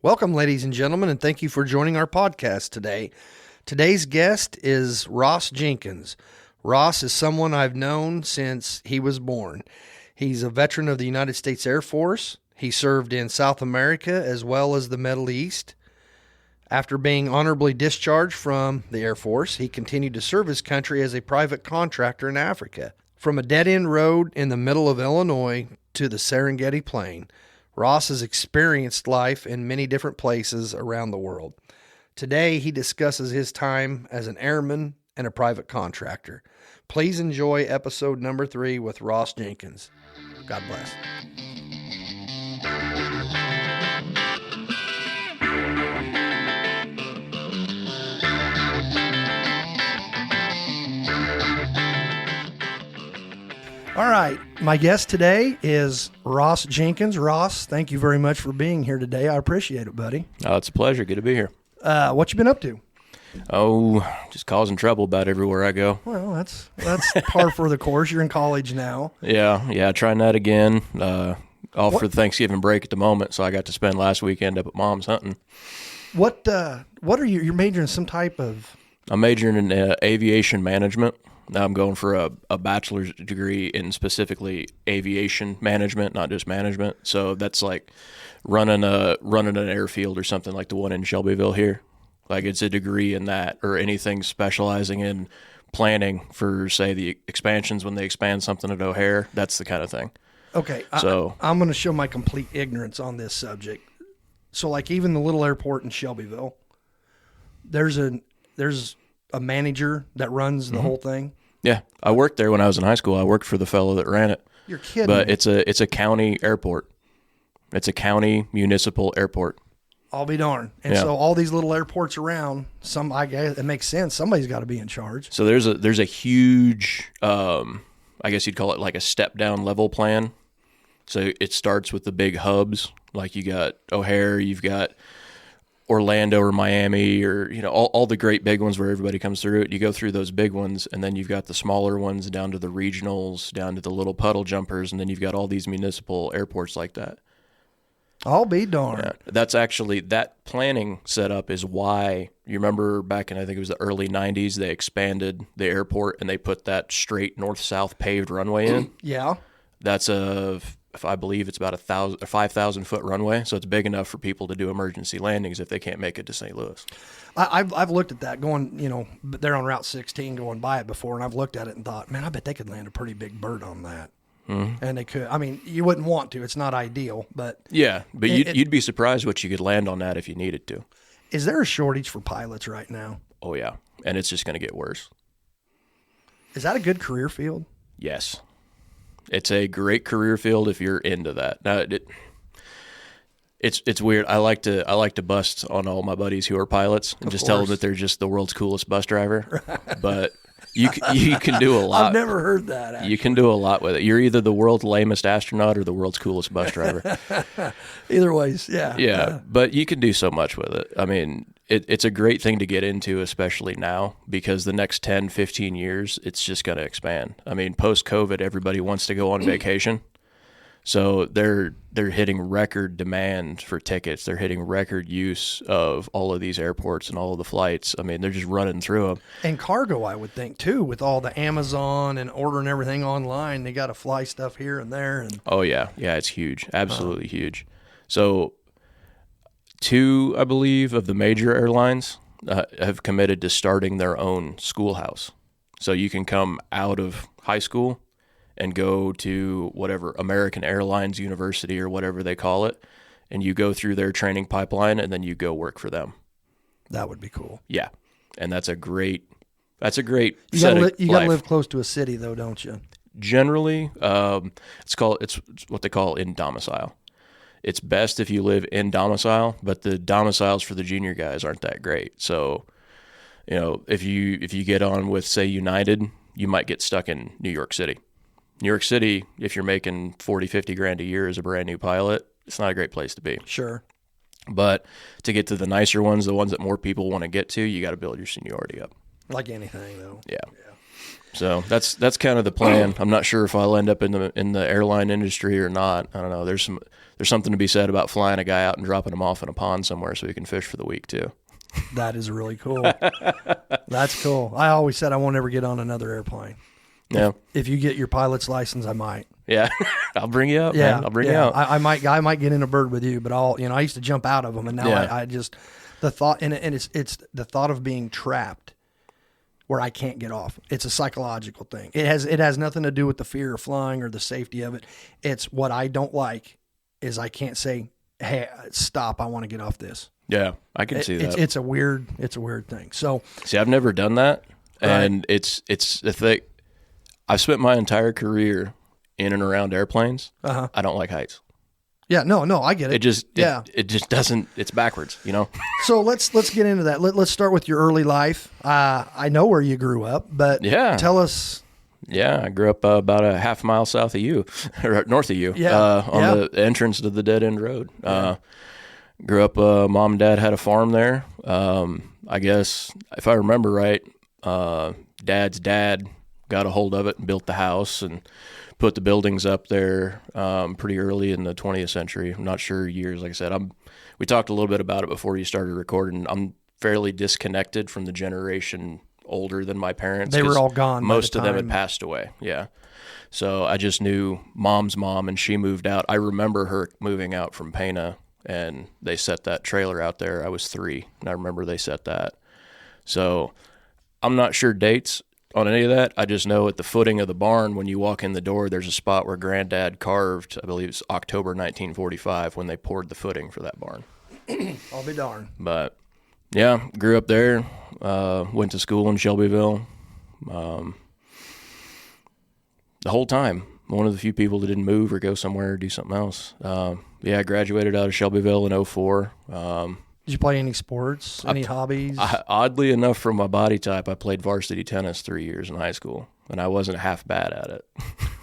Welcome, ladies and gentlemen, and thank you for joining our podcast today. Today's guest is Ross Jenkins. Ross is someone I've known since he was born. He's a veteran of the United States Air Force. He served in South America as well as the Middle East. After being honorably discharged from the Air Force, he continued to serve his country as a private contractor in Africa. From a dead-end road in the middle of Illinois to the Serengeti Plain, Ross has experienced life in many different places around the world. Today, he discusses his time as an airman and a private contractor. Please enjoy episode number 3 with Ross Jenkins. God bless. All right, my guest today is Ross Jenkins. Ross, thank you very much for being here today. I appreciate it, buddy. Oh, it's a pleasure. Good to be here. What you been up to? Oh, just causing trouble about everywhere I go. Well, that's par for the course. You're in college now. Yeah, trying that again. Off for the Thanksgiving break at the moment, so I got to spend last weekend up at Mom's hunting. What are you? You're majoring in some type of... I'm majoring in aviation management. Now I'm going for a bachelor's degree in specifically aviation management, not just management. So that's like running an airfield or something like the one in Shelbyville here. Like it's a degree in that, or anything specializing in planning for, say, the expansions when they expand something at O'Hare. That's the kind of thing. Okay, so I'm going to show my complete ignorance on this subject. So like even the little airport in Shelbyville, there's a manager that runs the whole thing. Yeah, I worked there when I was in high school. I worked for the fellow that ran it. You're kidding But me. it's a county airport. It's a county municipal airport. I'll be darned. And so all these little airports around, I guess it makes sense. Somebody's got to be in charge. So there's a huge, I guess you'd call it like a step down level plan. So it starts with the big hubs, like you got O'Hare, you've got Orlando or Miami, or all the great big ones where everybody comes through it. You go through those big ones, and then you've got the smaller ones down to the regionals, down to the little puddle jumpers, and then you've got all these municipal airports like that. I'll be darned. Yeah, that's actually, that planning setup is why, you remember back in, I think it was the early 90s, they expanded the airport and they put that straight north-south paved runway in. Yeah. That's I believe it's about a 5,000 foot runway, so it's big enough for people to do emergency landings if they can't make it to St. Louis. I've looked at that going, they're on Route 16 going by it before, and I've looked at it and thought, man, I bet they could land a pretty big bird on that. Mm-hmm. And they could. I mean, you wouldn't want to. It's not ideal, but... Yeah, but you'd be surprised what you could land on that if you needed to. Is there a shortage for pilots right now? Oh, yeah, and it's just going to get worse. Is that a good career field? Yes. It's a great career field if you're into that. Now, it's weird. I like to bust on all my buddies who are pilots and just tell them that they're just the world's coolest bus driver. But you can do a lot. I've never heard that, actually. You can do a lot with it. You're either the world's lamest astronaut or the world's coolest bus driver. Either ways, yeah. Yeah, but you can do so much with it. I mean, it's a great thing to get into, especially now, because the next 10, 15 years, it's just going to expand. I mean, post-COVID, everybody wants to go on vacation. So they're hitting record demand for tickets. They're hitting record use of all of these airports and all of the flights. I mean, they're just running through them. And cargo, I would think, too, with all the Amazon and ordering everything online. They got to fly stuff here and there. And oh, yeah. Yeah, it's huge. Absolutely huge. So 2, I believe, of the major airlines have committed to starting their own schoolhouse. So you can come out of high school and go to whatever American Airlines University or whatever they call it, and you go through their training pipeline, and then you go work for them. That would be cool. Yeah, and that's a great You set of you got to live close to a city, though, don't you? Generally, it's what they call in domicile. It's best if you live in domicile, but the domiciles for the junior guys aren't that great. So, if you get on with, say, United, you might get stuck in New York City. New York City, if you're making 40, 50 grand a year as a brand new pilot, it's not a great place to be. Sure. But to get to the nicer ones, the ones that more people want to get to, you got to build your seniority up. Like anything, though. Yeah. So that's kind of the plan. I'm not sure if I'll end up in the airline industry or not. I don't know. There's something to be said about flying a guy out and dropping him off in a pond somewhere so he can fish for the week too. That is really cool. That's cool. I always said I won't ever get on another airplane. Yeah. If you get your pilot's license, I might. Yeah. I'll bring you up. Yeah. Man. I'll bring you out. I might get in a bird with you, but I used to jump out of them, and now I just the thought, and it's the thought of being trapped where I can't get off. It's a psychological thing. It has nothing to do with the fear of flying or the safety of it. It's what I don't like is I can't say, hey, stop, I want to get off this. Yeah, I can see that. It's a weird thing. So see, I've never done that, and right. it's the thing. I've spent my entire career in and around airplanes. Uh-huh. I don't like heights. Yeah, no, I get it. It just doesn't. It's backwards, So let's get into that. Let's start with your early life. I know where you grew up, but tell us. Yeah, I grew up about a half mile south of you, or north of you, on the entrance to the dead end road. Yeah. Grew up. Mom and dad had a farm there. I guess if I remember right, dad's dad got a hold of it and built the house and put the buildings up there pretty early in the 20th century. I'm not sure years. Like I said, we talked a little bit about it before you started recording. I'm fairly disconnected from the generation older than my parents. They were all gone. Most of them had passed away. Yeah. So I just knew Mom's mom, and she moved out. I remember her moving out from Pana, and they set that trailer out there. I was 3, and I remember they set that. So I'm not sure dates on any of that. I just know at the footing of the barn, when you walk in the door, there's a spot where Granddad carved, I believe it's October 1945, when they poured the footing for that barn. I'll be darned. But yeah, grew up there, went to school in Shelbyville. The whole time, one of the few people that didn't move or go somewhere or do something else. I graduated out of Shelbyville in 2004. Did you play any sports? Any hobbies? Oddly enough, for my body type, I played varsity tennis 3 years in high school, and I wasn't half bad at it.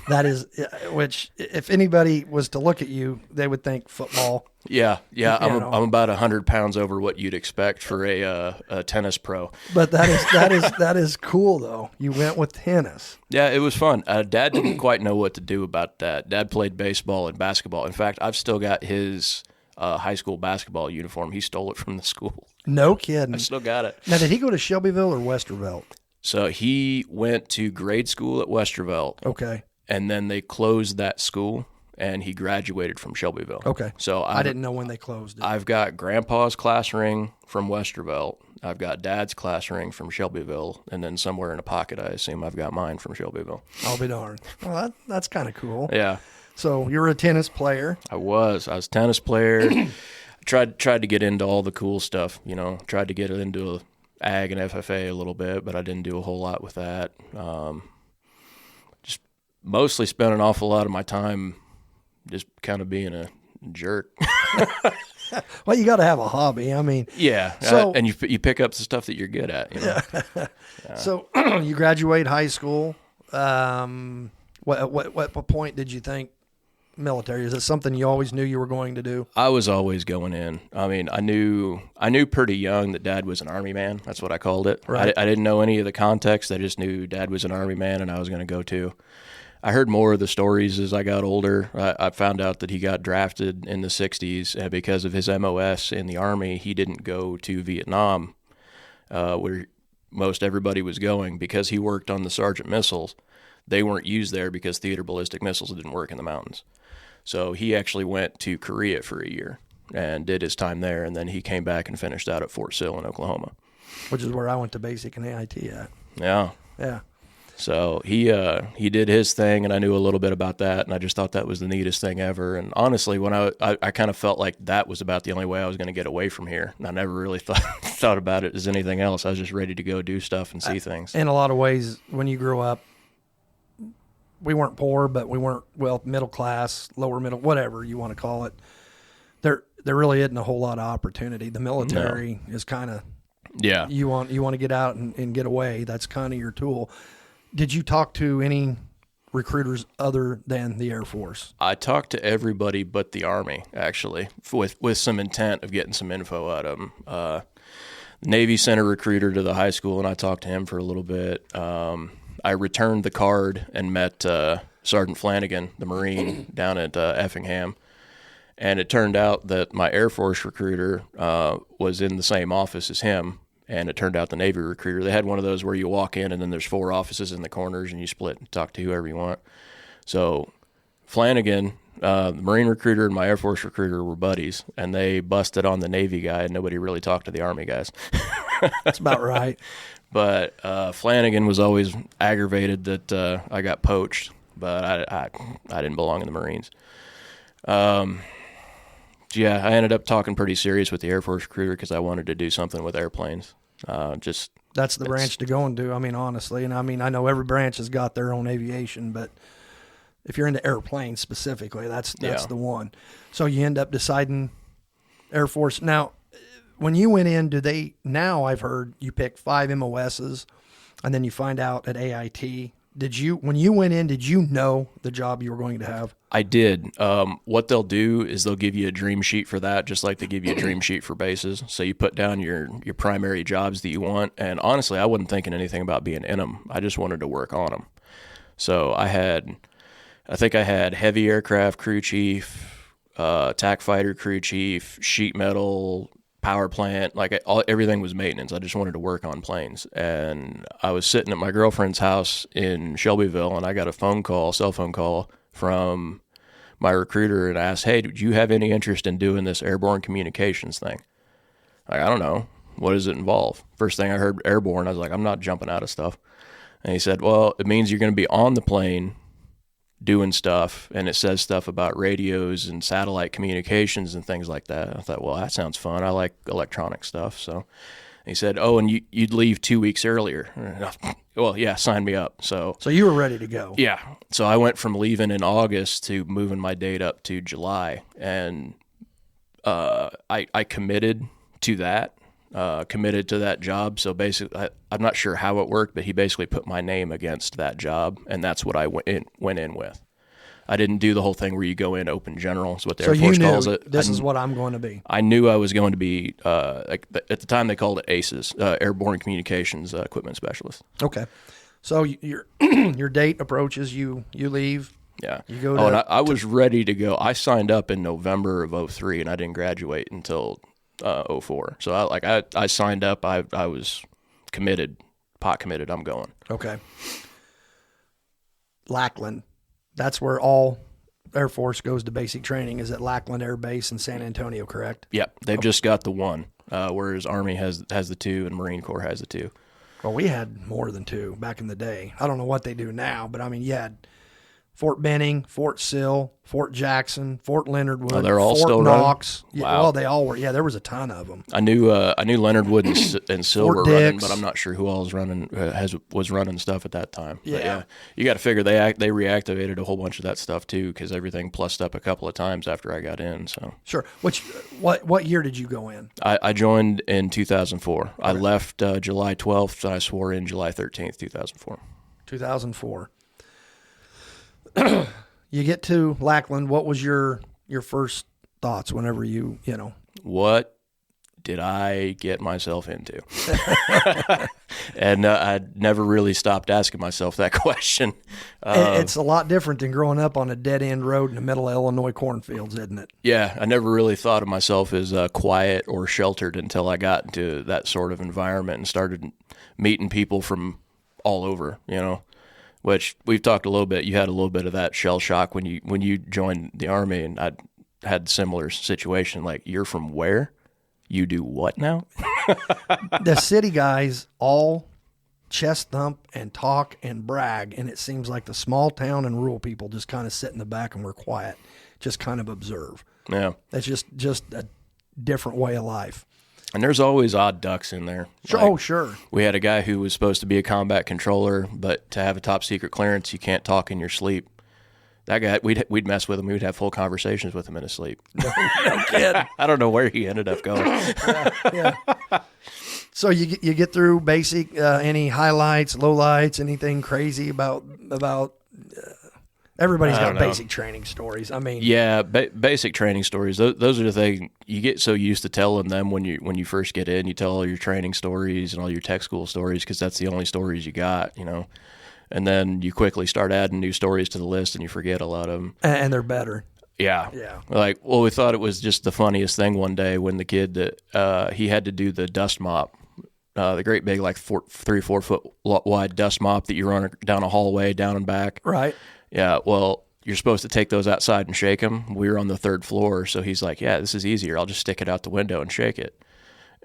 That is, which if anybody was to look at you, they would think football. Yeah. I'm about 100 pounds over what you'd expect for a tennis pro. But that is cool though. You went with tennis. Yeah, it was fun. Dad didn't quite know what to do about that. Dad played baseball and basketball. In fact, I've still got his high school basketball uniform. He stole it from the school. No kidding. I still got it. Now, did he go to Shelbyville or Westervelt? So he went to grade school at Westervelt. Okay. And then they closed that school, and he graduated from Shelbyville. Okay. So I didn't know when they closed it. I've got Grandpa's class ring from Westervelt. I've got Dad's class ring from Shelbyville, and then somewhere in a pocket, I assume I've got mine from Shelbyville. I'll be darned. Well, that's kind of cool. Yeah. So you're a tennis player. I was a tennis player. tried to get into all the cool stuff, tried to get into ag and FFA a little bit, but I didn't do a whole lot with that. Just mostly spent an awful lot of my time just kind of being a jerk. Well, you got to have a hobby. I mean, yeah. So, and you pick up the stuff that you're good at. Yeah. So you graduate high school. What point did you think military? Is it something you always knew you were going to do? I was always going in. I mean, I knew pretty young that Dad was an Army man. That's what I called it. Right. I didn't know any of the context. I just knew Dad was an Army man, and I was going to go too. I heard more of the stories as I got older. I found out that he got drafted in the 60s, and because of his MOS in the Army, he didn't go to Vietnam, where most everybody was going, because he worked on the Sergeant missiles. They weren't used there because theater ballistic missiles didn't work in the mountains. So he actually went to Korea for a year and did his time there, and then he came back and finished out at Fort Sill in Oklahoma. Which is where I went to basic and AIT at. Yeah. Yeah. So he did his thing, and I knew a little bit about that, and I just thought that was the neatest thing ever. And honestly, when I kind of felt like that was about the only way I was going to get away from here, and I never really thought about it as anything else. I was just ready to go do stuff and see things. In a lot of ways, when you grew up, we weren't poor, but we weren't, middle class, lower middle, whatever you want to call it. There really isn't a whole lot of opportunity. The military is kind of, you want to get out and get away. That's kind of your tool. Did you talk to any recruiters other than the Air Force? I talked to everybody but the Army, actually, with some intent of getting some info out of them. Navy sent a recruiter to the high school, and I talked to him for a little bit. I returned the card and met Sergeant Flanagan, the Marine, down at Effingham. And it turned out that my Air Force recruiter was in the same office as him. And it turned out the Navy recruiter, they had one of those where you walk in and then there's 4 offices in the corners and you split and talk to whoever you want. So Flanagan, the Marine recruiter and my Air Force recruiter were buddies, and they busted on the Navy guy, and nobody really talked to the Army guys. That's about right. But Flanagan was always aggravated that I got poached, but I didn't belong in the Marines. Yeah, I ended up talking pretty serious with the Air Force recruiter because I wanted to do something with airplanes. That's the branch to go into, I mean, honestly. And I mean, I know every branch has got their own aviation, but if you're into airplanes specifically, that's the one. So you end up deciding Air Force. Now, when you went in, now I've heard you pick 5 MOSs and then you find out at AIT. When you went in, did you know the job you were going to have? I did. What they'll do is they'll give you a dream sheet for that, just like they give you a dream sheet for bases. So you put down your primary jobs that you want. And honestly, I wasn't thinking anything about being in them. I just wanted to work on them. So I think I had heavy aircraft crew chief, TAC fighter crew chief, sheet metal, power plant, everything was maintenance. I just wanted to work on planes. And I was sitting at my girlfriend's house in Shelbyville, and I got a cell phone call from my recruiter and asked, hey, do you have any interest in doing this airborne communications thing? I don't know. What does it involve? First thing I heard airborne, I was like, I'm not jumping out of stuff. And he said, well, it means you're going to be on the plane doing stuff, and it says stuff about radios and satellite communications and things like that. I thought, well, that sounds fun. I like electronic stuff. So he said, oh, and you'd leave 2 weeks earlier. Well, yeah, sign me up. So you were ready to go. Yeah. So I went from leaving in August to moving my date up to July, and I committed to that. Committed to that job. So basically, I'm not sure how it worked, but he basically put my name against that job, and that's what I went in with. I didn't do the whole thing where you go in open general, is what the Air Force calls it. This is what I'm going to be. I knew I was going to be, at the time they called it ACES, Airborne Communications Equipment Specialist. Okay. So your date approaches, you leave. Yeah. You go and I was ready to go. I signed up in November of 2003, and I didn't graduate until 2004. So I signed up. I was committed, pot committed. I'm going. Okay. Lackland. That's where all Air Force goes to basic training, is at Lackland Air Base in San Antonio, correct? Yep. They've just got the one, whereas Army has the 2 and Marine Corps has the 2. Well, we had more than 2 back in the day. I don't know what they do now, but I mean, you had Fort Benning, Fort Sill, Fort Jackson, Fort Leonard Wood, they're all Fort still Knox. Running? Yeah, Wow. well, they all were. Yeah, there was a ton of them. I knew Leonard Wood and Sill were running, Dix. but I'm not sure who all was running was running stuff at that time. Yeah. But yeah, you got to figure they reactivated a whole bunch of that stuff too, because everything plussed up a couple of times after I got in. So sure. What year did you go in? I joined in 2004. Okay. I left July 12th, and I swore in July 13th, 2004. 2004. You get to Lackland. What was your first thoughts whenever you know? What did I get myself into? And I never really stopped asking myself that question. It's a lot different than growing up on a dead-end road in the middle of Illinois cornfields, isn't it? Yeah, I never really thought of myself as quiet or sheltered until I got into that sort of environment and started meeting people from all over, which we've talked a little bit. You had a little bit of that shell shock when you joined the Army, and I had a similar situation. Like, you're from where? You do what now? The city guys all chest thump and talk and brag, and it seems like the small town and rural people just kind of sit in the back and we're quiet, just kind of observe. Yeah. It's just a different way of life. And there's always odd ducks in there. Sure. Sure. We had a guy who was supposed to be a combat controller, but to have a top secret clearance, you can't talk in your sleep. That guy, we'd mess with him. We'd have full conversations with him in his sleep. No kidding. I don't know where he ended up going. Yeah. So you get through basic, any highlights, lowlights, anything crazy about everybody's got basic training stories. I mean, yeah, basic training stories. Those are the things you get so used to telling them when you first get in. You tell all your training stories and all your tech school stories because that's the only stories you got, And then you quickly start adding new stories to the list, and you forget a lot of them. And they're better. Yeah. Yeah. Like, well, we thought it was just the funniest thing one day when the kid that he had to do the dust mop, the great big, like 3 or 4 foot wide dust mop that you run down a hallway, down and back. Right. Yeah. Well, you're supposed to take those outside and shake them. We were on the 3rd floor, so he's like, yeah, this is easier. I'll just stick it out the window and shake it.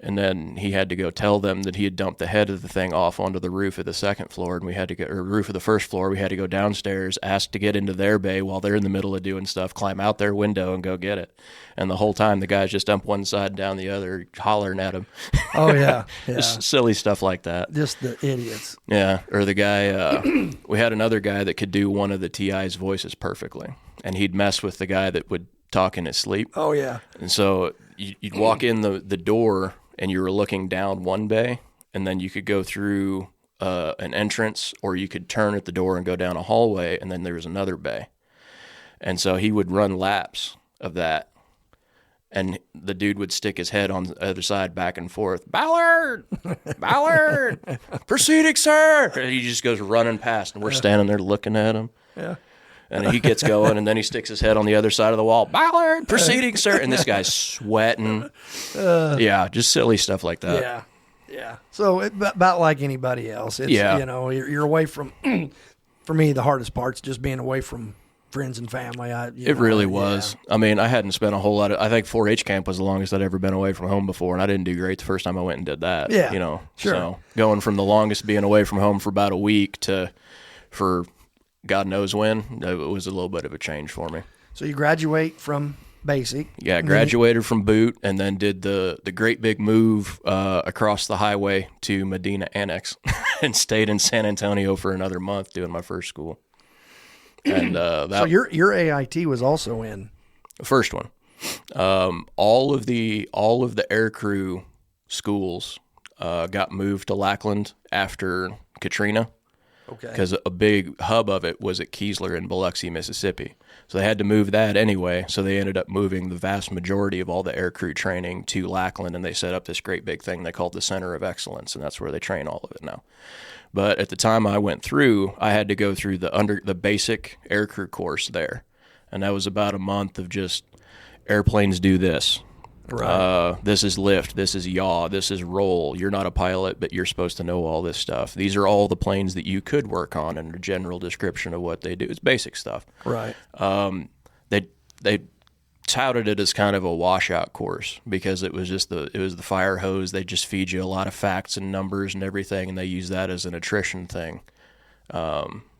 And then he had to go tell them that he had dumped the head of the thing off onto the roof of the 2nd floor, and we had to go, or roof of the 1st floor. We had to go downstairs, ask to get into their bay while they're in the middle of doing stuff, climb out their window and go get it. And the whole time, the guys just dump one side and down the other, hollering at him. Oh yeah, yeah. Just silly stuff like that. Just the idiots. Yeah. Or the guy, we had another guy that could do one of the TI's voices perfectly, and he'd mess with the guy that would talk in his sleep. Oh yeah. And so you'd walk in the door, and you were looking down one bay, and then you could go through an entrance, or you could turn at the door and go down a hallway, and then there was another bay. And so he would run laps of that, and the dude would stick his head on the other side back and forth. Ballard! Ballard! Proceeding, sir! And he just goes running past, and we're standing there looking at him. Yeah. And he gets going, and then he sticks his head on the other side of the wall. Ballard, proceeding, sir. And this guy's sweating. Yeah, just silly stuff like that. Yeah. Yeah. So about like anybody else, it's, Yeah. you know, you're away from, for me, the hardest part's just being away from friends and family. It really was. I mean, I hadn't spent a whole lot of, I think 4-H camp was the longest I'd ever been away from home before, and I didn't do great the first time I went and did that. Yeah. You know, Sure. So going from the longest being away from home for about a week to for God knows when, it was a little bit of a change for me. So you graduate from basic. Yeah, graduated from boot, and then did the great big move across the highway to Medina Annex and stayed in San Antonio for another month doing my first school. And So your AIT was also in the first one. All of the aircrew schools got moved to Lackland after Katrina. Okay. Because a big hub of it was at Keesler in Biloxi, Mississippi. So they had to move that anyway. So they ended up moving the vast majority of all the aircrew training to Lackland, and they set up this great big thing they called the Center of Excellence, and that's where they train all of it now. But at the time I went through, I had to go through the basic aircrew course there, and that was about a month of just airplanes do this. Right. This is lift, this is yaw, this is roll. You're not a pilot, but you're supposed to know all this stuff. These are all the planes that you could work on, and a general description of what they do. It's basic stuff. Right. They touted it as kind of a washout course because it was the fire hose. They just feed you a lot of facts and numbers and everything, and they use that as an attrition thing.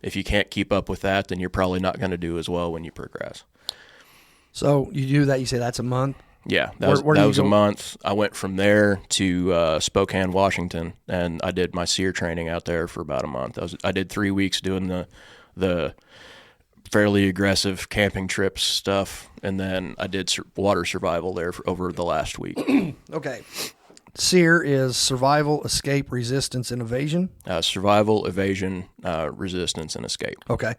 If you can't keep up with that, then you're probably not going to do as well when you progress. So you do that. You say that's a month. Yeah, that was a month. I went from there to Spokane, Washington, and I did my S.E.R.E. training out there for about a month. I did 3 weeks doing the fairly aggressive camping trips stuff, and then I did water survival there over the last week. Okay. S.E.R.E. is Survival, Escape, Resistance, and Evasion? Survival, Evasion, Resistance, and Escape. Okay.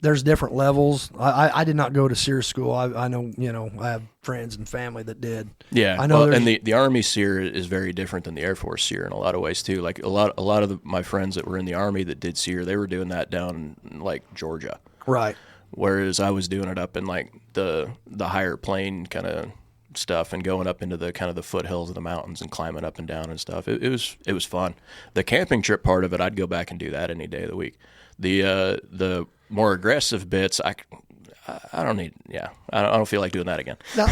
There's different levels. I did not go to S.E.R.E. school. I know, I have friends and family that did. Yeah, I know. And the Army S.E.R.E. is very different than the Air Force S.E.R.E. in a lot of ways too. Like a lot of my friends that were in the Army that did S.E.R.E., they were doing that down in like Georgia. Right. Whereas I was doing it up in like the higher plane kind of stuff and going up into the kind of the foothills of the mountains and climbing up and down and stuff. It was fun. The camping trip part of it, I'd go back and do that any day of the week. The more aggressive bits, I don't need. Yeah, I don't feel like doing that again. Now,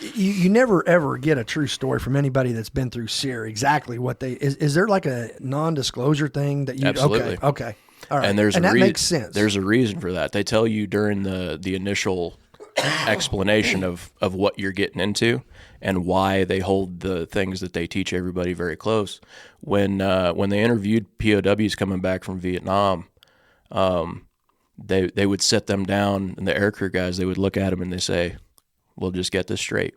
you never ever get a true story from anybody that's been through S.E.R.E. exactly what they is there like a non-disclosure thing that you Absolutely. Okay. All right. And that makes sense. There's a reason for that. They tell you during the initial explanation of what you're getting into and why they hold the things that they teach everybody very close. When they interviewed POWs coming back from Vietnam, they would sit them down, and the aircrew guys, they would look at them and they say, "We'll just get this straight.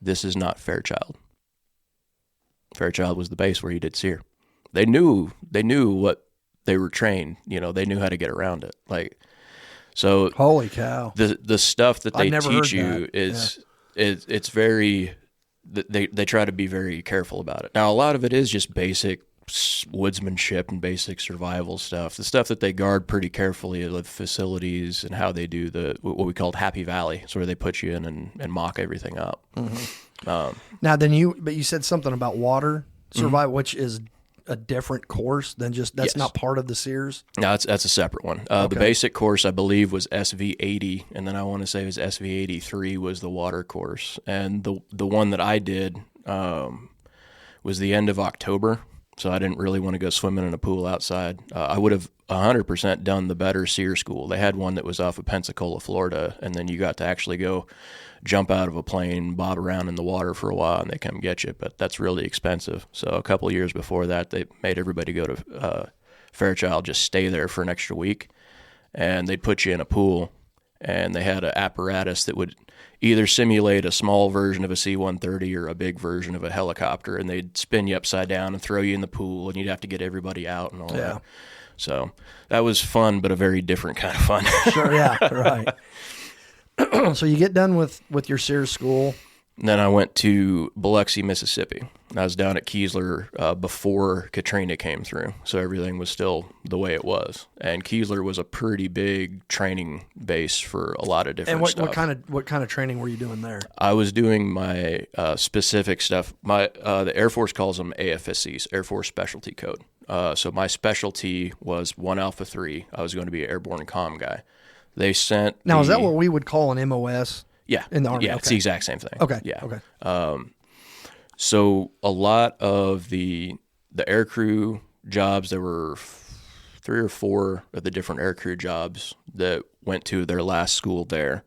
This is not Fairchild." Fairchild was the base where he did S.E.R.E. They knew what they were trained. They knew how to get around it. Like, so holy cow, the stuff that they teach you that. is it's very. They try to be very careful about it. Now, a lot of it is just basic woodsmanship and basic survival stuff. The stuff that they guard pretty carefully are the facilities and how they do what we called Happy Valley. It's where they put you in and mock everything up. Now, but you said something about water survival, which is a different course than that's not part of the S.E.R.E.s? No, that's a separate one. The basic course, I believe, was SV80, and then I want to say it was SV83 was the water course. And the one that I did was the end of October, so I didn't really want to go swimming in a pool outside. I would have 100% done the better S.E.R.E. school. They had one that was off of Pensacola, Florida, and then you got to actually go jump out of a plane, bob around in the water for a while, and they come get you. But that's really expensive. So a couple of years before that, they made everybody go to Fairchild, just stay there for an extra week, and they'd put you in a pool, and they had an apparatus that would either simulate a small version of a C-130 or a big version of a helicopter, and they'd spin you upside down and throw you in the pool, and you'd have to get everybody out and all that. So that was fun, but a very different kind of fun. Sure, yeah, right. So you get done with your S.E.R.E. school. And then I went to Biloxi, Mississippi. I was down at Keesler before Katrina came through, so everything was still the way it was. And Keesler was a pretty big training base for a lot of different stuff. And what kind of training were you doing there? I was doing my specific stuff. The Air Force calls them AFSCs, Air Force Specialty Code. So my specialty was 1 Alpha 3. I was going to be an airborne comm guy. They sent is that what we would call an MOS? Yeah. In the Army? Yeah, it's the exact same thing. Okay. Yeah. Okay. So a lot of the air crew jobs, there were 3 or 4 of the different air crew jobs that went to their last school there.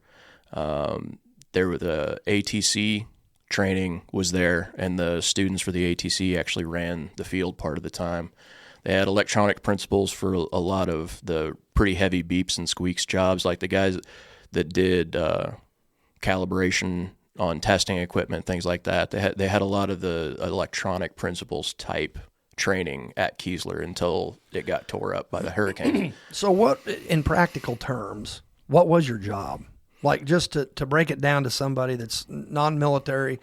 There were the ATC training was there, and the students for the ATC actually ran the field part of the time. They had electronic principles for a lot of the pretty heavy beeps and squeaks jobs, like the guys that did calibration on testing equipment, things like that. They had a lot of the electronic principles type training at Keesler until it got tore up by the hurricane. So what, in practical terms, what was your job? Like, just to break it down to somebody that's non-military,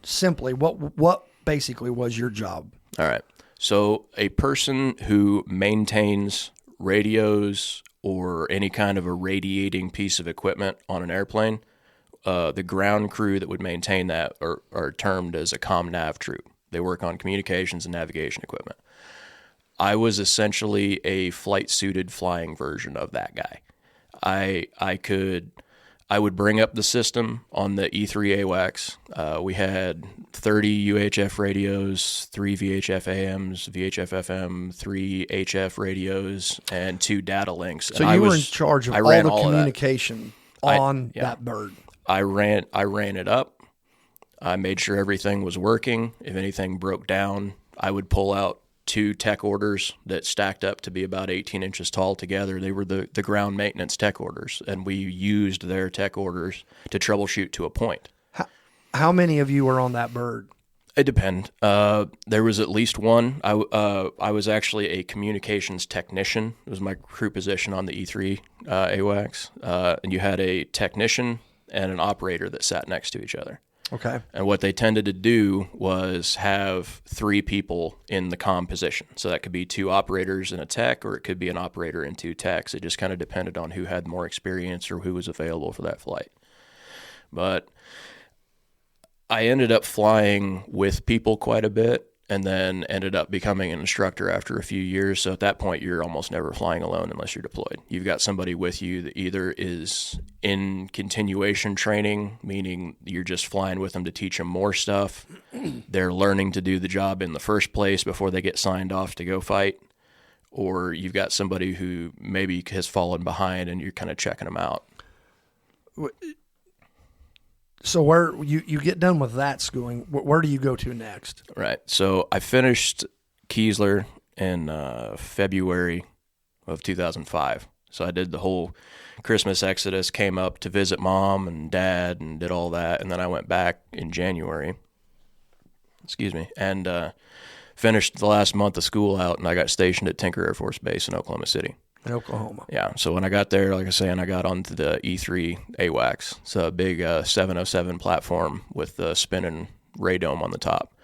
simply, what basically was your job? All right. So a person who maintains radios or any kind of a radiating piece of equipment on an airplane, the ground crew that would maintain that are termed as a comm nav troop. They work on communications and navigation equipment. I was essentially a flight-suited flying version of that guy. I would bring up the system on the E3 AWACS. We had 30 UHF radios, 3 VHF AMs, VHF FM, 3 HF radios, and 2 data links. So you were in charge of all the communication on that bird. I ran it up. I made sure everything was working. If anything broke down, I would pull out 2 tech orders that stacked up to be about 18 inches tall together. They were the ground maintenance tech orders, and we used their tech orders to troubleshoot to a point. How many of you were on that bird? It depends. There was at least one. I was actually a communications technician. It was my crew position on the E3 AWACS. And you had a technician and an operator that sat next to each other. Okay. And what they tended to do was have 3 people in the comm position. So that could be 2 operators and a tech, or it could be an operator and 2 techs. It just kind of depended on who had more experience or who was available for that flight. But I ended up flying with people quite a bit, and then ended up becoming an instructor after a few years. So at that point, you're almost never flying alone unless you're deployed. You've got somebody with you that either is in continuation training, meaning you're just flying with them to teach them more stuff. They're learning to do the job in the first place before they get signed off to go fight. Or you've got somebody who maybe has fallen behind and you're kind of checking them out. So where you get done with that schooling, where do you go to next? Right. So I finished Keesler in February of 2005. So I did the whole Christmas exodus, came up to visit mom and dad and did all that. And then I went back in January, and finished the last month of school out, and I got stationed at Tinker Air Force Base in Oklahoma City. In Oklahoma. Yeah, so when I got there, like I say, and I got onto the E3 AWACS. It's a big 707 platform with the spinning radome on the top.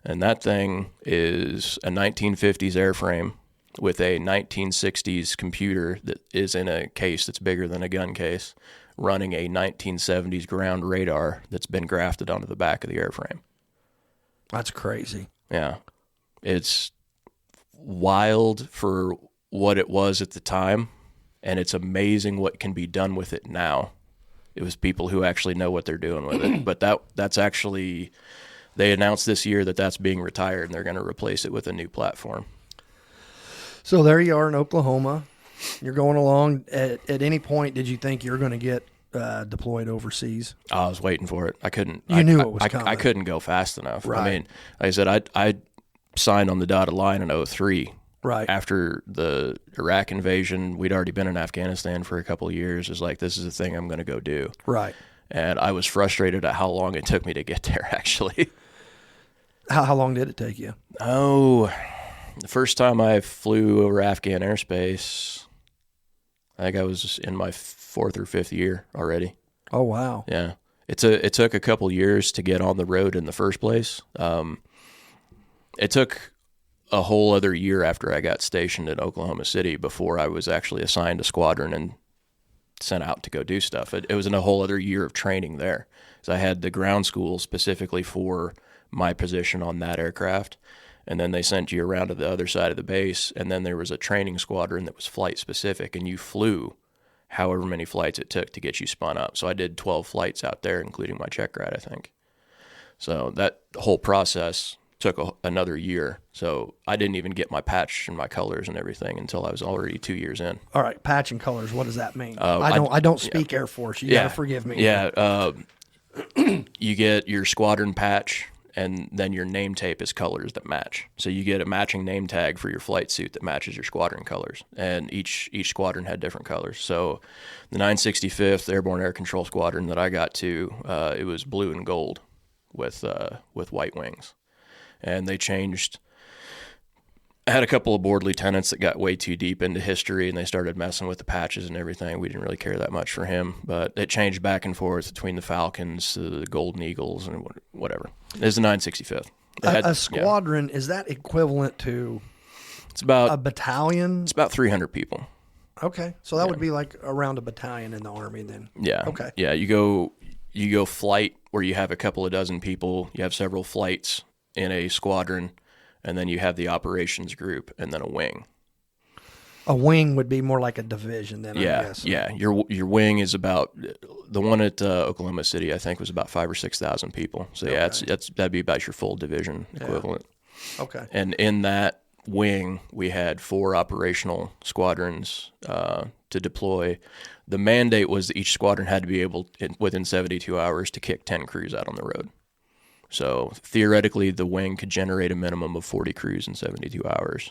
And that thing is a 1950s airframe with a 1960s computer that is in a case that's bigger than a gun case, running a 1970s ground radar that's been grafted onto the back of the airframe. That's crazy. Yeah. It's wild for what it was at the time, and it's amazing what can be done with it now. It was people who actually know what they're doing with it. But that's actually, they announced this year that that's being retired, and they're going to replace it with a new platform. So there you are in Oklahoma. You're going along. At any point, did you think you were going to get deployed overseas? I was waiting for it. I couldn't. You knew it was coming. I couldn't go fast enough. Right. I mean, like I said, I signed on the dotted line in 2003. Right. After the Iraq invasion, we'd already been in Afghanistan for a couple of years. It's like, this is the thing I'm going to go do. Right. And I was frustrated at how long it took me to get there, actually. How long did it take you? Oh, the first time I flew over Afghan airspace, I think I was in my 4th or 5th year already. Oh, wow. Yeah. It took a couple years to get on the road in the first place. It took a whole other year after I got stationed in Oklahoma City before I was actually assigned a squadron and sent out to go do stuff. It was in a whole other year of training there. So I had the ground school specifically for my position on that aircraft, and then they sent you around to the other side of the base, and then there was a training squadron that was flight specific, and you flew however many flights it took to get you spun up. So I did 12 flights out there, including my check ride, I think. So that whole process took another year. So I didn't even get my patch and my colors and everything until I was already 2 years in. All right, patch and colors. What does that mean? I don't speak Air Force. You gotta forgive me. Yeah, you get your squadron patch, and then your name tape is colors that match. So you get a matching name tag for your flight suit that matches your squadron colors, and each squadron had different colors. So the 965th Airborne Air Control Squadron that I got to, it was blue and gold with white wings. And they changed. I had a couple of board lieutenants that got way too deep into history, and they started messing with the patches and everything. We didn't really care that much for him, but it changed back and forth between the Falcons, the Golden Eagles, and whatever. It's the 965th. A squadron, is that equivalent to it's about a battalion? It's about 300 people. Okay, so that would be like around a battalion in the Army then. Yeah. Okay. Yeah, you go flight where you have a couple of dozen people. You have several flights in a squadron, and then you have the operations group, and then a wing. A wing would be more like a division then, I guess. Yeah. Your wing is about, the one at Oklahoma City, I think, was about 5,000 or 6,000 people. So yeah, that'd be about your full division equivalent. Yeah. Okay. And in that wing, we had 4 operational squadrons to deploy. The mandate was that each squadron had to be able, within 72 hours, to kick 10 crews out on the road. So theoretically, the wing could generate a minimum of 40 crews in 72 hours.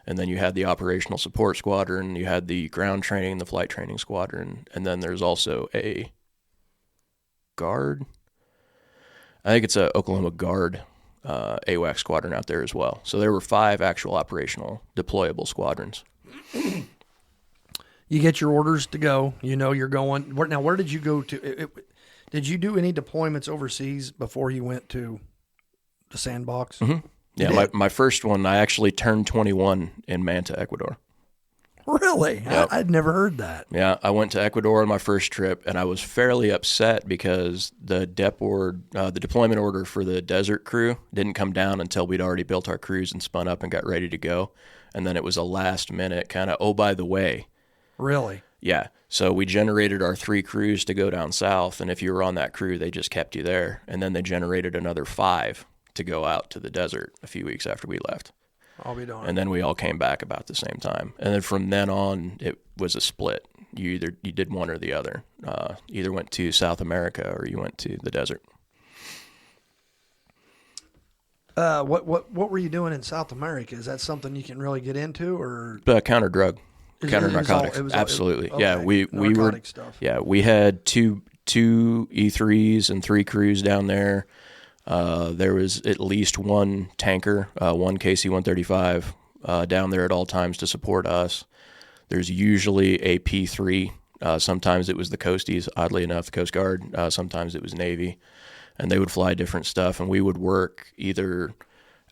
And then you had the operational support squadron, you had the ground training, the flight training squadron, and then there's also a guard. I think it's a Oklahoma Guard AWAC squadron out there as well. So there were 5 actual operational deployable squadrons. You get your orders to go. You know you're going. Now, where did you go to? Did you do any deployments overseas before you went to the sandbox? Mm-hmm. Yeah, my first one, I actually turned 21 in Manta, Ecuador. Really? Yep. I'd never heard that. Yeah, I went to Ecuador on my first trip, and I was fairly upset because the deployment order for the desert crew didn't come down until we'd already built our crews and spun up and got ready to go. And then it was a last minute kind of, oh, by the way. Really? Yeah. So we generated our 3 crews to go down south, and if you were on that crew, they just kept you there. And then they generated another 5 to go out to the desert a few weeks after we left. I'll be darned. And then we all came back about the same time. And then from then on, it was a split. You did one or the other. Either went to South America or you went to the desert. What were you doing in South America? Is that something you can really get into, or counter drug? Counter narcotics, absolutely. Okay. Yeah, we were. Stuff. Yeah, we had two E3s and 3 crews down there. There was at least one tanker, one KC-135 down there at all times to support us. There's usually a P3. Sometimes it was the Coasties, oddly enough, the Coast Guard. Sometimes it was Navy, and they would fly different stuff, and we would work either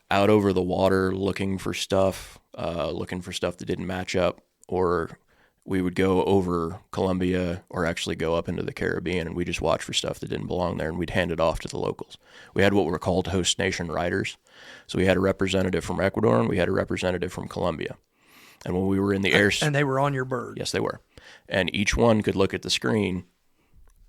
out over the water looking for stuff that didn't match up, or we would go over Colombia or actually go up into the Caribbean, and we just watch for stuff that didn't belong there, and we'd hand it off to the locals. We had what were called host nation riders. So we had a representative from Ecuador and we had a representative from Colombia. And when we were in the air... And they were on your bird? Yes, they were. And each one could look at the screen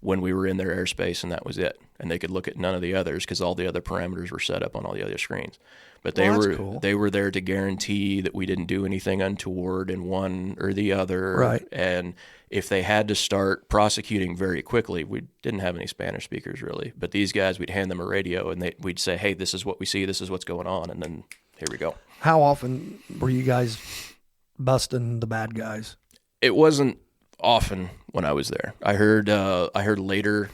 when we were in their airspace, and that was it. And they could look at none of the others because all the other parameters were set up on all the other screens. But they were there to guarantee that we didn't do anything untoward in one or the other. Right. And if they had to start prosecuting very quickly, we didn't have any Spanish speakers really. But these guys, we'd hand them a radio and we'd say, hey, this is what we see, this is what's going on, and then here we go. How often were you guys busting the bad guys? It wasn't often when I was there. I heard later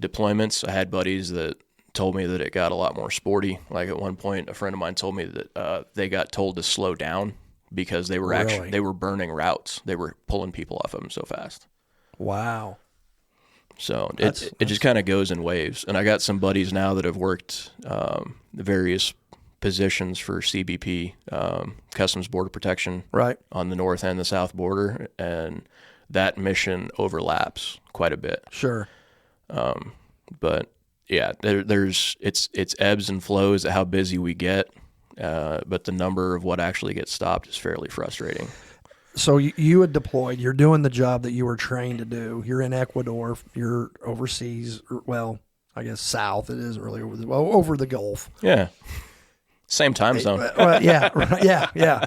deployments. I had buddies that told me that it got a lot more sporty. Like at one point, a friend of mine told me that they got told to slow down because they were they were burning routes. They were pulling people off of them so fast. Wow. So it just kind of goes in waves. And I got some buddies now that have worked various positions for CBP, Customs Border Protection, right, on the north and the south border, and that mission overlaps quite a bit. Sure. But yeah, it's ebbs and flows at how busy we get, but the number of what actually gets stopped is fairly frustrating. So you had deployed. You're doing the job that you were trained to do. You're in Ecuador. You're overseas. Well, I guess south. It isn't really over the Gulf. Yeah. Same time zone. Yeah, right, yeah.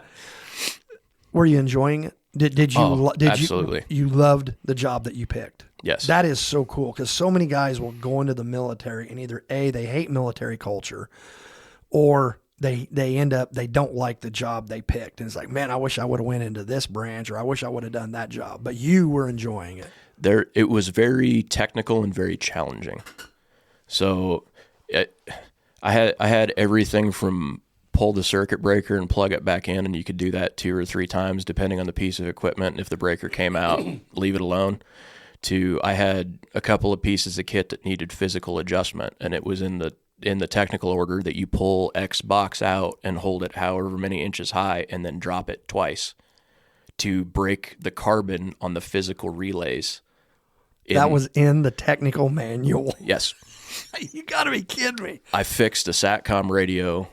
Were you enjoying it? Did you? Absolutely. You loved the job that you picked. Yes. That is so cool because so many guys will go into the military and either they hate military culture, or they end up they don't like the job they picked, and it's like, man, I wish I would have went into this branch, or I wish I would have done that job. But you were enjoying it. It was very technical and very challenging. So I had everything from pull the circuit breaker and plug it back in, and you could do that 2 or 3 times depending on the piece of equipment. And if the breaker came out, leave it alone. I had a couple of pieces of kit that needed physical adjustment, and it was in the technical order that you pull X box out and hold it however many inches high and then drop it twice to break the carbon on the physical relays. That was in the technical manual. Yes. You got to be kidding me. I fixed a SATCOM radio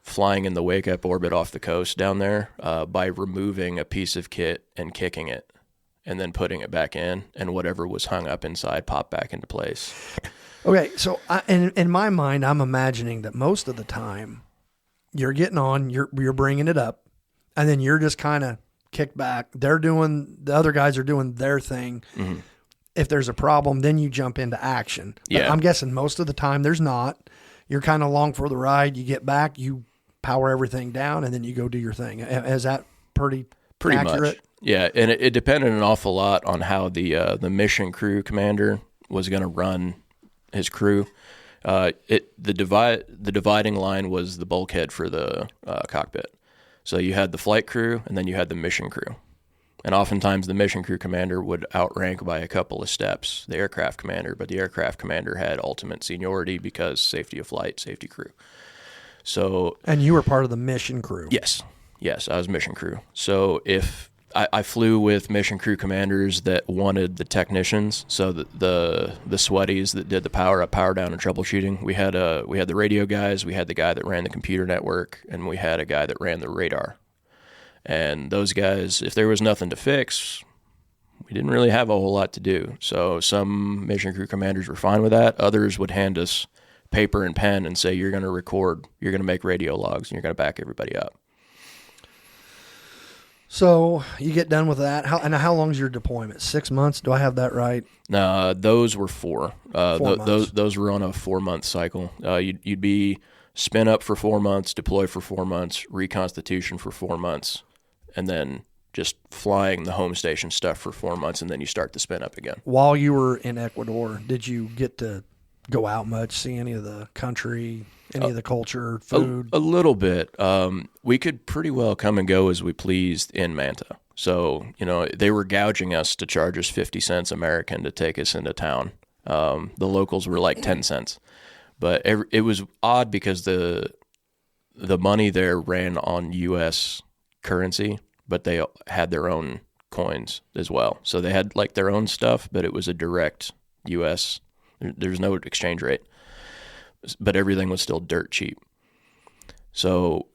flying in the wake-up orbit off the coast down there by removing a piece of kit and kicking it and then putting it back in, and whatever was hung up inside popped back into place. Okay, so in my mind, I'm imagining that most of the time you're getting on, you're bringing it up, and then you're just kind of kicked back. The other guys are doing their thing. Mm-hmm. If there's a problem, then you jump into action. But I'm guessing most of the time there's not. You're kind of along for the ride. You get back, you power everything down, and then you go do your thing. Is that pretty accurate? Much. Yeah, and it depended an awful lot on how the mission crew commander was going to run his crew. The dividing line was the bulkhead for the cockpit. So you had the flight crew, and then you had the mission crew. And oftentimes the mission crew commander would outrank by a couple of steps the aircraft commander, but the aircraft commander had ultimate seniority because safety of flight, safety crew. So, and you were part of the mission crew. Yes, I was mission crew. So if I flew with mission crew commanders that wanted the technicians, so the sweaties that did the power up, power down, and troubleshooting. We had the radio guys, we had the guy that ran the computer network, and we had a guy that ran the radar. And those guys, if there was nothing to fix, we didn't really have a whole lot to do. So some mission crew commanders were fine with that. Others would hand us paper and pen and say, you're going to record, you're going to make radio logs, and you're going to back everybody up. So you get done with that. How long is your deployment? 6 months? Do I have that right? No, those were 4. 4 months. Those were on a 4-month cycle. You'd be spin up for 4 months, deploy for 4 months, reconstitution for 4 months, and then just flying the home station stuff for 4 months, and then you start to spin up again. While you were in Ecuador, did you get to go out much, see any of the country, any of the culture, food? A little bit. We could pretty well come and go as we pleased in Manta. So, they were gouging us to charge us 50 cents American to take us into town. The locals were like 10 cents. But it was odd because the the money there ran on U.S. currency, but they had their own coins as well. So they had like their own stuff, but it was a direct U.S. There's no exchange rate, but everything was still dirt cheap. So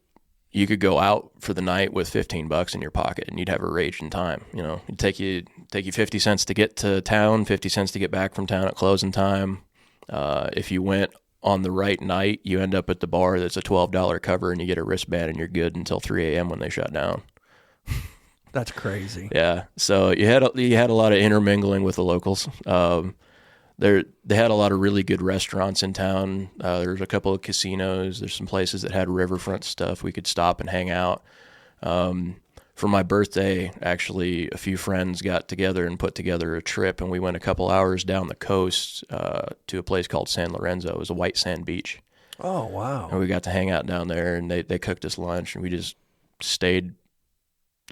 you could go out for the night with $15 in your pocket, and you'd have a raging time. You know, it'd take you 50 cents to get to town, 50 cents to get back from town at closing time. If you went on the right night, you end up at the bar that's a $12 cover, and you get a wristband, and you're good until 3 a.m. when they shut down. That's crazy. Yeah. So you had a lot of intermingling with the locals. They had a lot of really good restaurants in town. There's a couple of casinos. There's some places that had riverfront stuff. We could stop and hang out. For my birthday, actually, a few friends got together and put together a trip, and we went a couple hours down the coast to a place called San Lorenzo. It was a white sand beach. Oh, wow. And we got to hang out down there, and they cooked us lunch, and we just stayed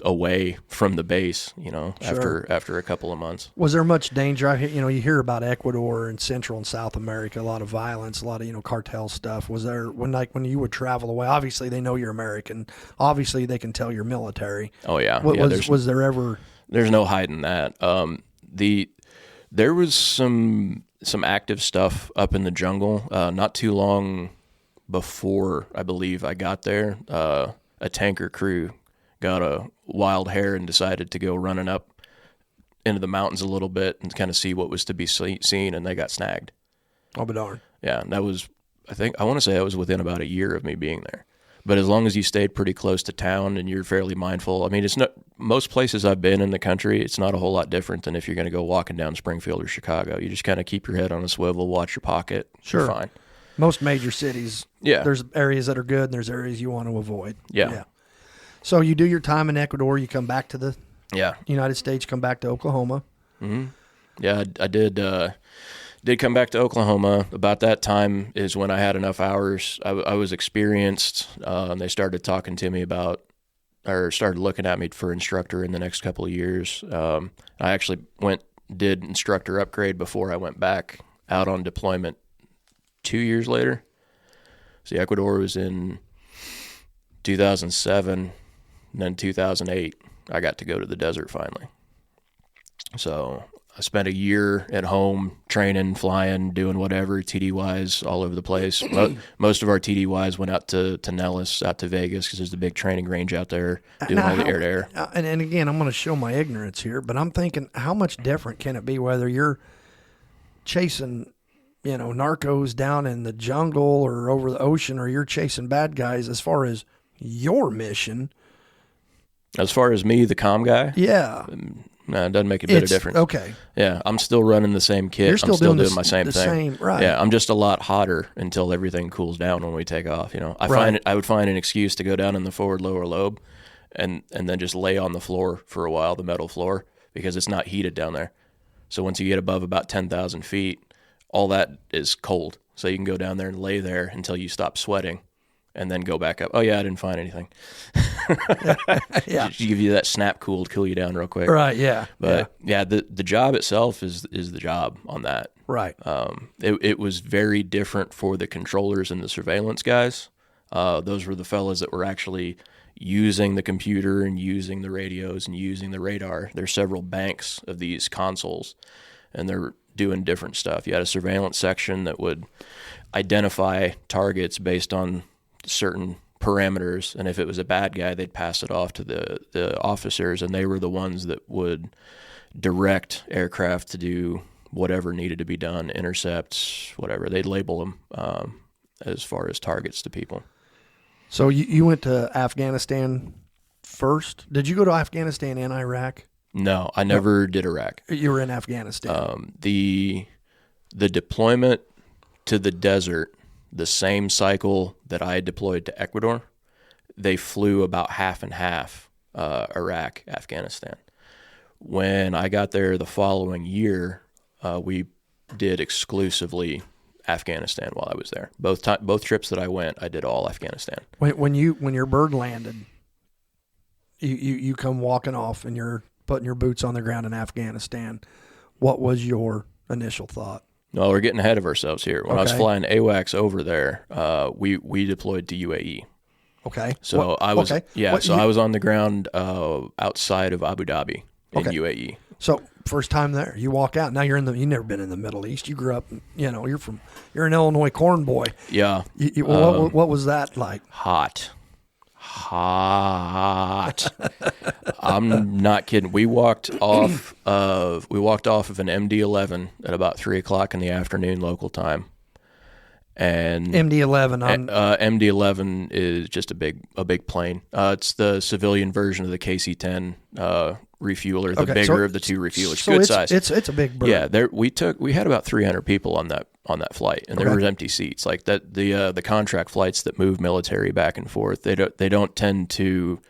away from the base, you know, Sure. after a couple of months. Was there much danger? You hear about Ecuador and Central and South America, a lot of violence, a lot of, cartel stuff. Was there, when you would travel away, obviously they know you're American. Obviously they can tell you're military. Oh, yeah. Was there ever... There's no hiding that. There was some active stuff up in the jungle. Not too long before, I believe, I got there, a tanker crew got a wild hair and decided to go running up into the mountains a little bit and kind of see what was to be seen, and they got snagged. Oh, but darn. Yeah, and that was, I want to say that was within about a year of me being there. But as long as you stayed pretty close to town and you're fairly mindful, I mean, it's not, most places I've been in the country, it's not a whole lot different than if you're going to go walking down Springfield or Chicago. You just kind of keep your head on a swivel, watch your pocket. Sure. You're fine. Most major cities, there's areas that are good and there's areas you want to avoid. Yeah. So you do your time in Ecuador, you come back to the United States, come back to Oklahoma. Mm-hmm. Yeah, I did come back to Oklahoma. About that time is when I had enough hours. I was experienced, and they started talking to me started looking at me for instructor in the next couple of years. I actually did instructor upgrade before I went back out on deployment 2 years later. See, Ecuador was in 2007. And then 2008, I got to go to the desert finally. So I spent a year at home training, flying, doing whatever, TDYs all over the place. Most of our TDYs went out to Nellis, out to Vegas, because there's the big training range out there, doing all the air-to-air. And again, I'm going to show my ignorance here, but I'm thinking, how much different can it be whether you're chasing, narcos down in the jungle or over the ocean, or you're chasing bad guys as far as your mission? As far as me, the comm guy? Yeah. No, it doesn't make a bit of difference. Okay. Yeah, I'm still running the same kit. You're still doing doing my same thing. Right. Yeah, I'm just a lot hotter until everything cools down when we take off. I would find an excuse to go down in the forward lower lobe and then just lay on the floor for a while, the metal floor, because it's not heated down there. So once you get above about 10,000 feet, all that is cold. So you can go down there and lay there until you stop sweating. And then go back up. Oh, yeah, I didn't find anything. Yeah. Just give you that snap cool to cool you down real quick. Right, yeah. But, the job itself is the job on that. Right. It was very different for the controllers and the surveillance guys. Those were the fellas that were actually using the computer and using the radios and using the radar. There's several banks of these consoles, and they're doing different stuff. You had a surveillance section that would identify targets based on certain parameters, and if it was a bad guy, they'd pass it off to the officers, and they were the ones that would direct aircraft to do whatever needed to be done, intercepts, whatever. They'd label them as far as targets to people. So you went to Afghanistan first? Did you go to Afghanistan and Iraq? No, I never did Iraq. You were in Afghanistan. The deployment to the desert, the same cycle that I deployed to Ecuador, they flew about half and half, Iraq, Afghanistan. When I got there the following year, we did exclusively Afghanistan while I was there. Both trips that I went, I did all Afghanistan. When your bird landed, you come walking off and you're putting your boots on the ground in Afghanistan. What was your initial thought? No, we're getting ahead of ourselves here. When I was flying AWACS over there, we deployed to UAE. Okay. So I was I was on the ground outside of Abu Dhabi in UAE. So first time there, you walk out. Now you've never been in the Middle East. You grew up, you're an Illinois corn boy. Yeah. What was that like? Hot. I'm not kidding. We walked off of an MD-11 at about 3:00 in the afternoon local time. And MD-11 MD-11 is just a big plane. It's the civilian version of the KC-10 refueler, the bigger of the two refuelers. So good size. It's a big bird. Yeah, we had about 300 people on that flight, and there were empty seats. Like that, the contract flights that move military back and forth, they don't tend to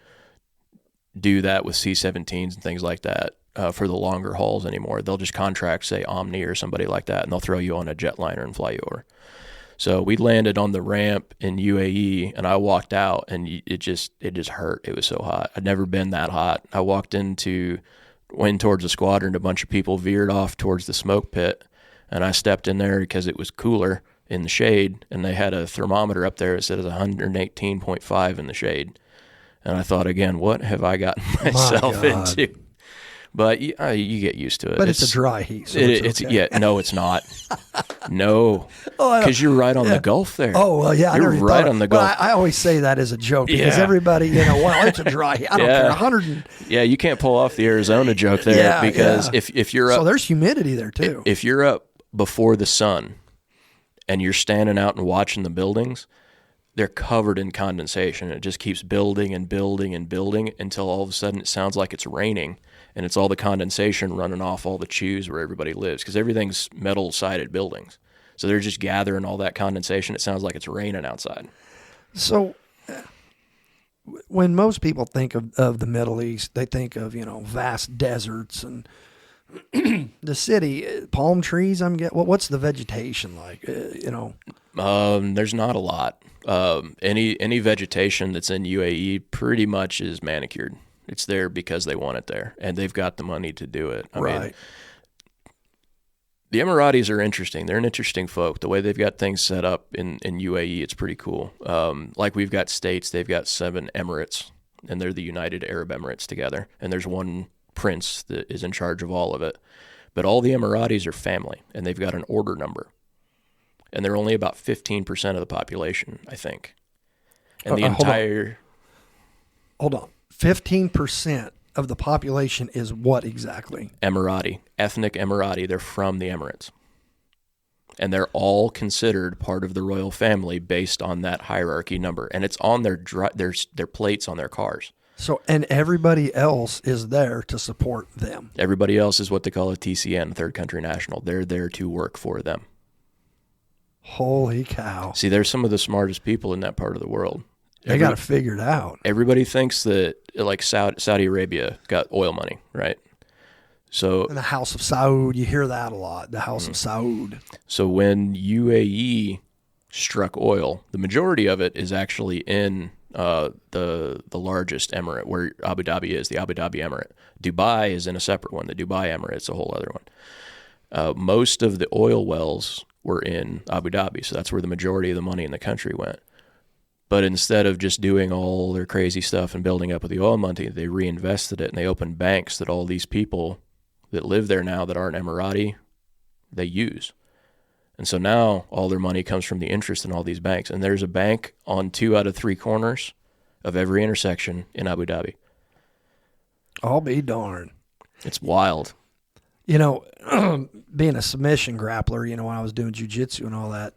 do that with C-17s and things like that for the longer hauls anymore. They'll just contract, say, Omni or somebody like that, and they'll throw you on a jetliner and fly you over. So we landed on the ramp in UAE, and I walked out, and it just hurt. It was so hot. I'd never been that hot. I went towards the squadron. A bunch of people veered off towards the smoke pit, and I stepped in there because it was cooler in the shade, and they had a thermometer up there that said it was 118.5 in the shade. And I thought, again, what have I gotten myself into? But you get used to it. But it's a dry heat. So no, it's not. No, because you're right on the Gulf there. Oh, well, yeah. You're right on the Gulf. But I always say that as a joke because everybody, it's a dry heat. I don't care. 100. Yeah, you can't pull off the Arizona joke there because if you're up. So there's humidity there too. If you're up before the sun and you're standing out and watching the buildings, they're covered in condensation. It just keeps building and building and building until all of a sudden it sounds like it's raining. And it's all the condensation running off all the chews where everybody lives because everything's metal-sided buildings. So they're just gathering all that condensation. It sounds like it's raining outside. So when most people think of the Middle East, they think of, vast deserts and the city, palm trees. What's the vegetation like? There's not a lot. Any vegetation that's in UAE pretty much is manicured. It's there because they want it there, and they've got the money to do it. I mean, the Emiratis are interesting. They're an interesting folk. The way they've got things set up in UAE, it's pretty cool. Like we've got states, they've got 7 emirates, and they're the United Arab Emirates together, and there's one prince that is in charge of all of it. But all the Emiratis are family, and they've got an order number, and they're only about 15% of the population, I think. And Hold on. 15% of the population is what exactly? Emirati, ethnic Emirati. They're from the Emirates. And they're all considered part of the royal family based on that hierarchy number. And it's on their plates on their cars. So, and everybody else is there to support them. Everybody else is what they call a TCN, third country national. They're there to work for them. Holy cow. See, they're some of the smartest people in that part of the world. They got to figure it out. Everybody thinks that like Saudi Arabia got oil money, right? So in the House of Saud, you hear that a lot. The House of Saud. So when UAE struck oil, the majority of it is actually in the largest emirate where Abu Dhabi is, the Abu Dhabi Emirate. Dubai is in a separate one. The Dubai Emirate's a whole other one. Most of the oil wells were in Abu Dhabi, so that's where the majority of the money in the country went. But instead of just doing all their crazy stuff and building up with the oil money, they reinvested it and they opened banks that all these people that live there now that aren't Emirati, they use. And so now all their money comes from the interest in all these banks. And there's a bank on 2 out of 3 corners of every intersection in Abu Dhabi. I'll be darned. It's wild. Being a submission grappler, when I was doing jiu-jitsu and all that,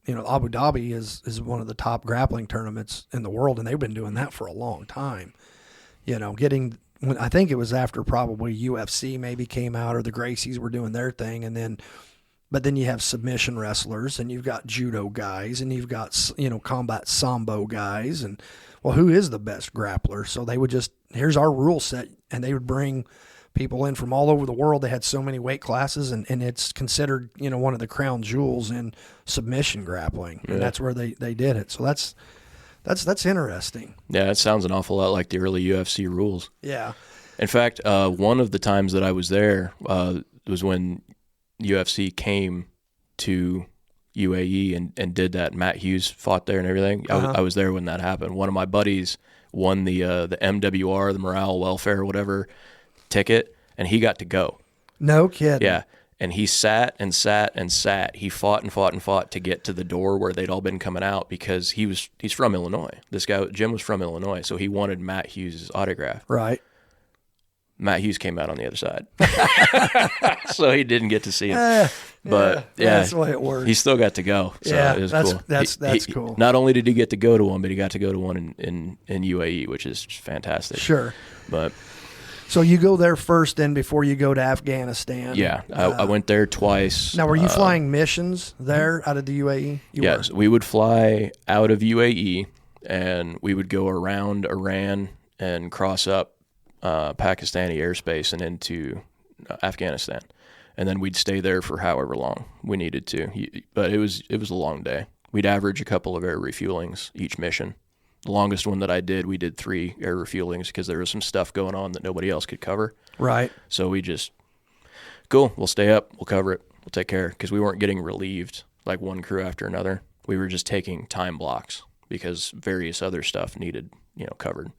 Abu Dhabi is one of the top grappling tournaments in the world, and they've been doing that for a long time. I think it was after probably UFC maybe came out or the Gracies were doing their thing, but then you have submission wrestlers, and you've got judo guys, and you've got combat sambo guys, and who is the best grappler? So they would here's our rule set, and they would bring people in from all over the world. They had so many weight classes, and it's considered, one of the crown jewels in submission grappling. And that's where they did it. So that's interesting. Yeah, it sounds an awful lot like the early UFC rules. Yeah. In fact, one of the times that I was there was when UFC came to UAE and did that. Matt Hughes fought there and everything. I was there when that happened. One of my buddies won the MWR, the Morale Welfare, whatever ticket, and he got to go. No kidding. Yeah. And he sat and sat and sat. He fought and fought and fought to get to the door where they'd all been coming out because he's from Illinois. This guy, Jim, was from Illinois, so he wanted Matt Hughes' autograph. Right. Matt Hughes came out on the other side. So he didn't get to see him. But yeah, that's the way it works. He still got to go. So it was cool. That's cool. Not only did he get to go to one, but he got to go to one in UAE, which is fantastic. Sure. But so you go there first then before you go to Afghanistan? Yeah. I went there twice. Now, were you flying missions there out of the UAE? Yes. We would fly out of UAE and we would go around Iran and cross up Pakistani airspace and into Afghanistan. And then we'd stay there for however long we needed to. But it was a long day. We'd average a couple of air refuelings each mission. The longest one that I did, we did 3 air refuelings because there was some stuff going on that nobody else could cover. Right. So we just, cool, we'll stay up, we'll cover it, we'll take care. Because we weren't getting relieved like one crew after another. We were just taking time blocks because various other stuff needed, covered.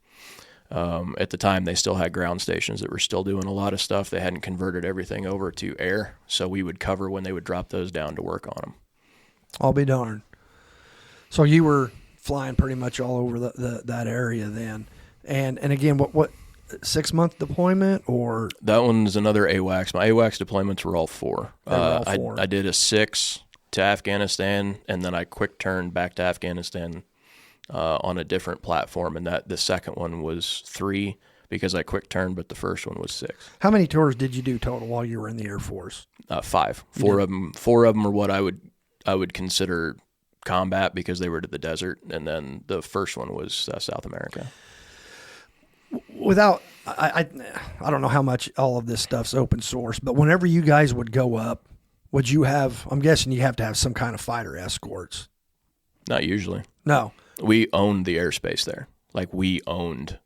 At the time, they still had ground stations that were still doing a lot of stuff. They hadn't converted everything over to air, so we would cover when they would drop those down to work on them. I'll be darned. So you were flying pretty much all over that area then, and again, what 6-month deployment or that one's another AWACS. My AWACS deployments were all 4. I did a 6 to Afghanistan, and then I quick turned back to Afghanistan. On a different platform, and that the second one was 3 because I quick turned, but the first one was 6. How many tours did you do total while you were in the Air Force? 5. 4 of them. 4 of them are what I would consider combat because they were to the desert, and then the first one was South America. Without, I don't know how much all of this stuff's open source, but whenever you guys would go up, would you have? I'm guessing you have to have some kind of fighter escorts. Not usually. No. We owned the airspace there. Like, we owned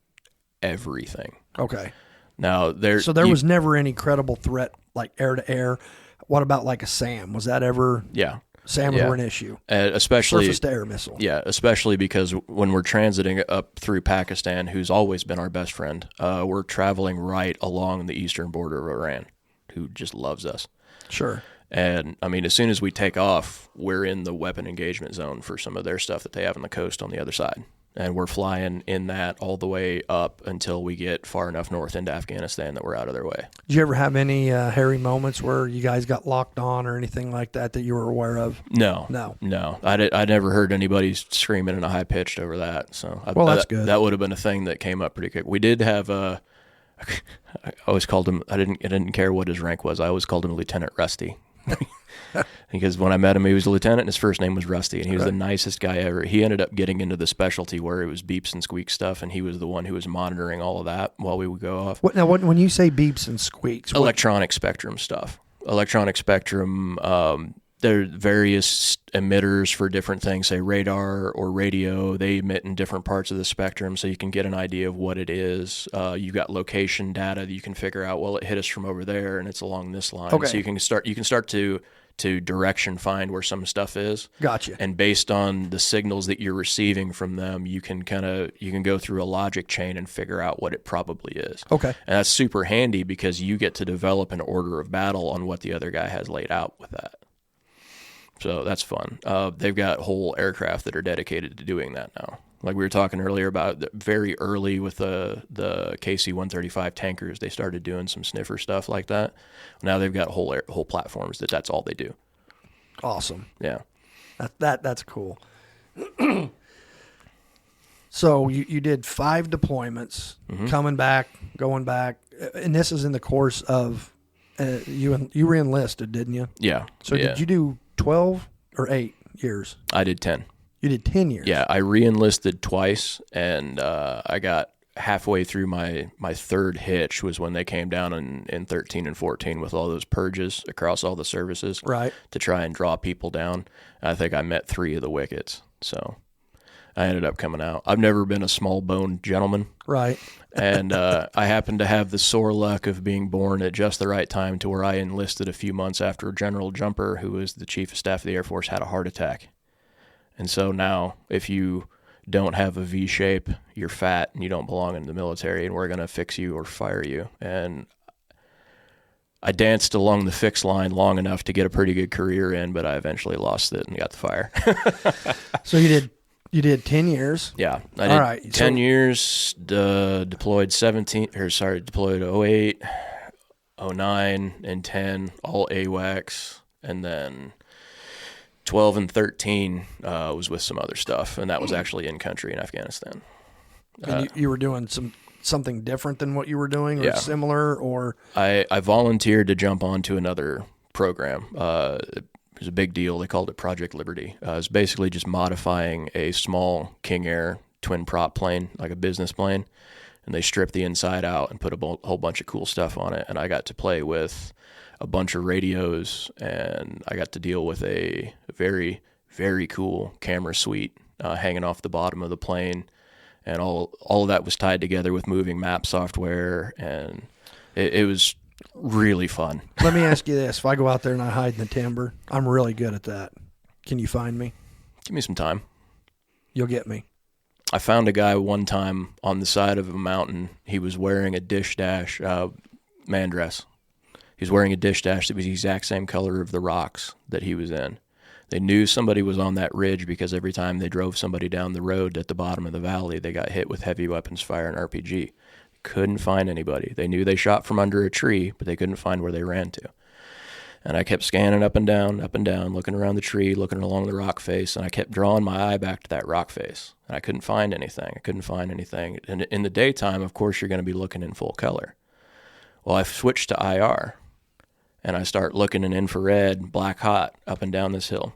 everything. Okay. Now, there was never any credible threat, like air-to-air. What about, like, a SAM? Was that ever... Yeah. SAMs were an issue. Especially... Surface-to-air missile. Yeah, especially because when we're transiting up through Pakistan, who's always been our best friend, we're traveling right along the eastern border of Iran, who just loves us. Sure. And, I mean, as soon as we take off, we're in the weapon engagement zone for some of their stuff that they have on the coast on the other side. And we're flying in that all the way up until we get far enough north into Afghanistan that we're out of their way. Did you ever have any hairy moments where you guys got locked on or anything like that you were aware of? No. I never heard anybody screaming in a high-pitched over that. So that's good. That would have been a thing that came up pretty quick. We did have I always called him, I didn't care what his rank was. I always called him Lieutenant Rusty. Because when I met him, he was a lieutenant, and his first name was Rusty, and he was the nicest guy ever. He ended up getting into the specialty where it was beeps and squeaks stuff, and he was the one who was monitoring all of that while we would go off. When you say beeps and squeaks? Electronic spectrum stuff. Electronic spectrum, there are various emitters for different things, say radar or radio. They emit in different parts of the spectrum, so you can get an idea of what it is. You've got location data that you can figure out, well, it hit us from over there, and it's along this line. Okay. So you can start to direction find where some stuff is. Gotcha. And based on the signals that you're receiving from them, you can go through a logic chain and figure out what it probably is. Okay. And that's super handy because you get to develop an order of battle on what the other guy has laid out with that. So that's fun. They've got whole aircraft that are dedicated to doing that now. Like we were talking earlier about very early with the KC-135 tankers, they started doing some sniffer stuff like that. Now they've got whole platforms that's all they do. Awesome. Yeah. That's cool. So you did 5 deployments, coming back, going back, and this is in the course of you were enlisted, didn't you? Yeah. So did you do 12 or 8 years? I did 10. You did 10 years? Yeah, I re-enlisted twice, and I got halfway through my third hitch was when they came down in 13 and 14 with all those purges across all the services, right, to try and draw people down. I think I met 3 of the wickets. So I ended up coming out. I've never been a small-boned gentleman. Right. And I happened to have the sore luck of being born at just the right time to where I enlisted a few months after General Jumper, who was the Chief of Staff of the Air Force, had a heart attack. And so now, if you don't have a V shape, you're fat, and you don't belong in the military, and we're going to fix you or fire you. And I danced along the fix line long enough to get a pretty good career in, but I eventually lost it and got the fire. So you did 10 years? Yeah. I did 10 years, deployed deployed 08, 09, and 10, all AWACS, and then 12 and 13 was with some other stuff, and that was actually in country in Afghanistan. And you were doing something different than what you were doing, or similar, or? I volunteered to jump onto another program. It was a big deal. They called it Project Liberty. It was basically just modifying a small King Air twin prop plane, like a business plane, and they stripped the inside out and put a whole bunch of cool stuff on it. And I got to play with a bunch of radios, and I got to deal with a very, very cool camera suite hanging off the bottom of the plane. And all of that was tied together with moving map software, and it was really fun. Let me ask you this. If I go out there and I hide in the timber, I'm really good at that. Can you find me? Give me some time. You'll get me. I found a guy one time on the side of a mountain. He was wearing a dish dash man dress. He was wearing a dish dash that was the exact same color of the rocks that he was in. They knew somebody was on that ridge because every time they drove somebody down the road at the bottom of the valley, they got hit with heavy weapons fire and RPG. Couldn't find anybody. They knew they shot from under a tree, but they couldn't find where they ran to. And I kept scanning up and down, looking around the tree, looking along the rock face, and I kept drawing my eye back to that rock face. And I couldn't find anything. And in the daytime, of course, you're going to be looking in full color. Well, I switched to IR, and I start looking in infrared, black hot, up and down this hill.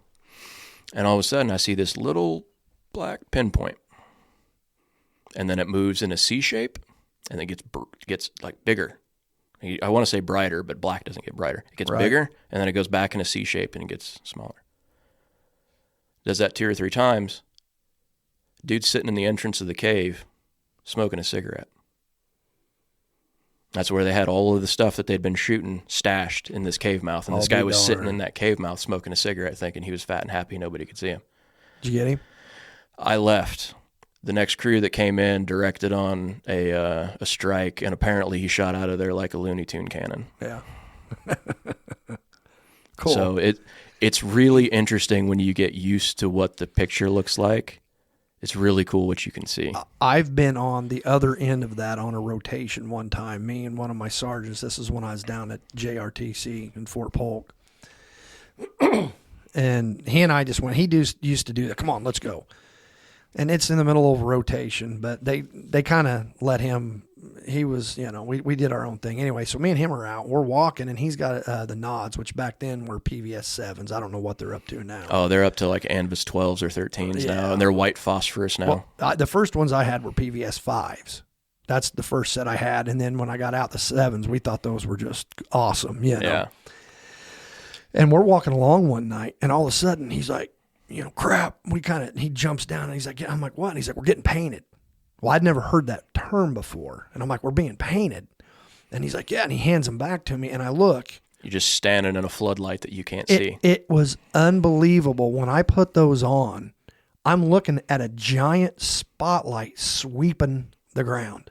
And all of a sudden, I see this little black pinpoint. And then it moves in a C shape, and it gets like bigger. I want to say brighter, but black doesn't get brighter. It gets bigger, and then it goes back in a C shape, and it gets smaller. Does that 2 or 3 times. Dude's sitting in the entrance of the cave, smoking a cigarette. That's where they had all of the stuff that they'd been shooting stashed in this cave mouth. And this guy was sitting in that cave mouth smoking a cigarette thinking he was fat and happy nobody could see him. Did you get him? I left. The next crew that came in directed on a strike, and apparently he shot out of there like a Looney Tune cannon. Yeah. Cool. So it's really interesting when you get used to what the picture looks like. It's really cool what you can see. I've been on the other end of that on a rotation one time. Me and one of my sergeants, this is when I was down at JRTC in Fort Polk. And he and I just went, used to do that. Come on, let's go. And it's in the middle of a rotation, but they kind of let him, he was, we did our own thing. Anyway, so me and him are out. We're walking, and he's got the nods, which back then were PVS 7s. I don't know what they're up to now. Oh, they're up to like Anvis 12s or 13s now, and they're white phosphorus now. Well, the first ones I had were PVS 5s. That's the first set I had. And then when I got out the 7s, we thought those were just awesome. Yeah. And we're walking along one night, and all of a sudden he's like, crap. He jumps down, and he's like, I'm like, what? And he's like, we're getting painted. Well, I'd never heard that term before. And I'm like, we're being painted. And he's like, yeah. And he hands them back to me. And I look. You're just standing in a floodlight that you can't see. It was unbelievable. When I put those on, I'm looking at a giant spotlight sweeping the ground.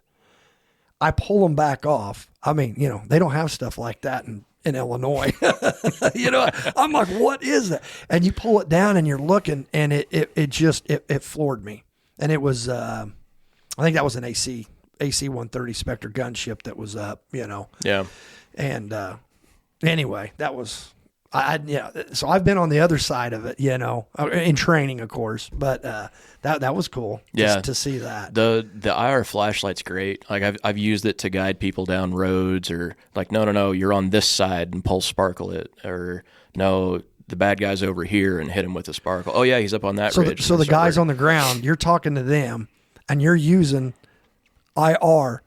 I pull them back off. I mean, they don't have stuff like that in Illinois. I'm like, what is that? And you pull it down and you're looking, and it floored me. And it was, I think that was an AC 130 Spectre gunship that was up, Yeah. And anyway, that was, so I've been on the other side of it, in training, of course, but that was cool to see that. The IR flashlight's great. Like I've used it to guide people down roads, or like, no, you're on this side and pulse sparkle it, or no, the bad guy's over here and hit him with a sparkle. Oh yeah, he's up on that ridge. So the guys on the ground, you're talking to them, and you're using IR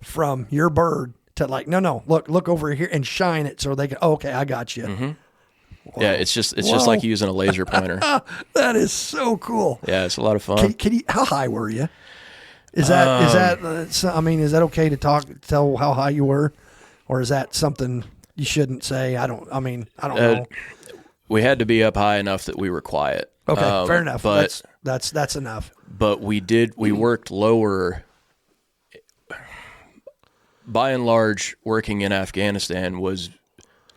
from your bird to like, no, look over here and shine it so they can, okay, I got you. Mm-hmm. Yeah, it's just like using a laser pointer. That is so cool. Yeah, it's a lot of fun. Can you, how high were you? Is that okay to tell how high you were, or is that something you shouldn't say? I don't know. We had to be up high enough that we were quiet. Okay, fair enough. But that's enough. But we worked lower. By and large, working in Afghanistan was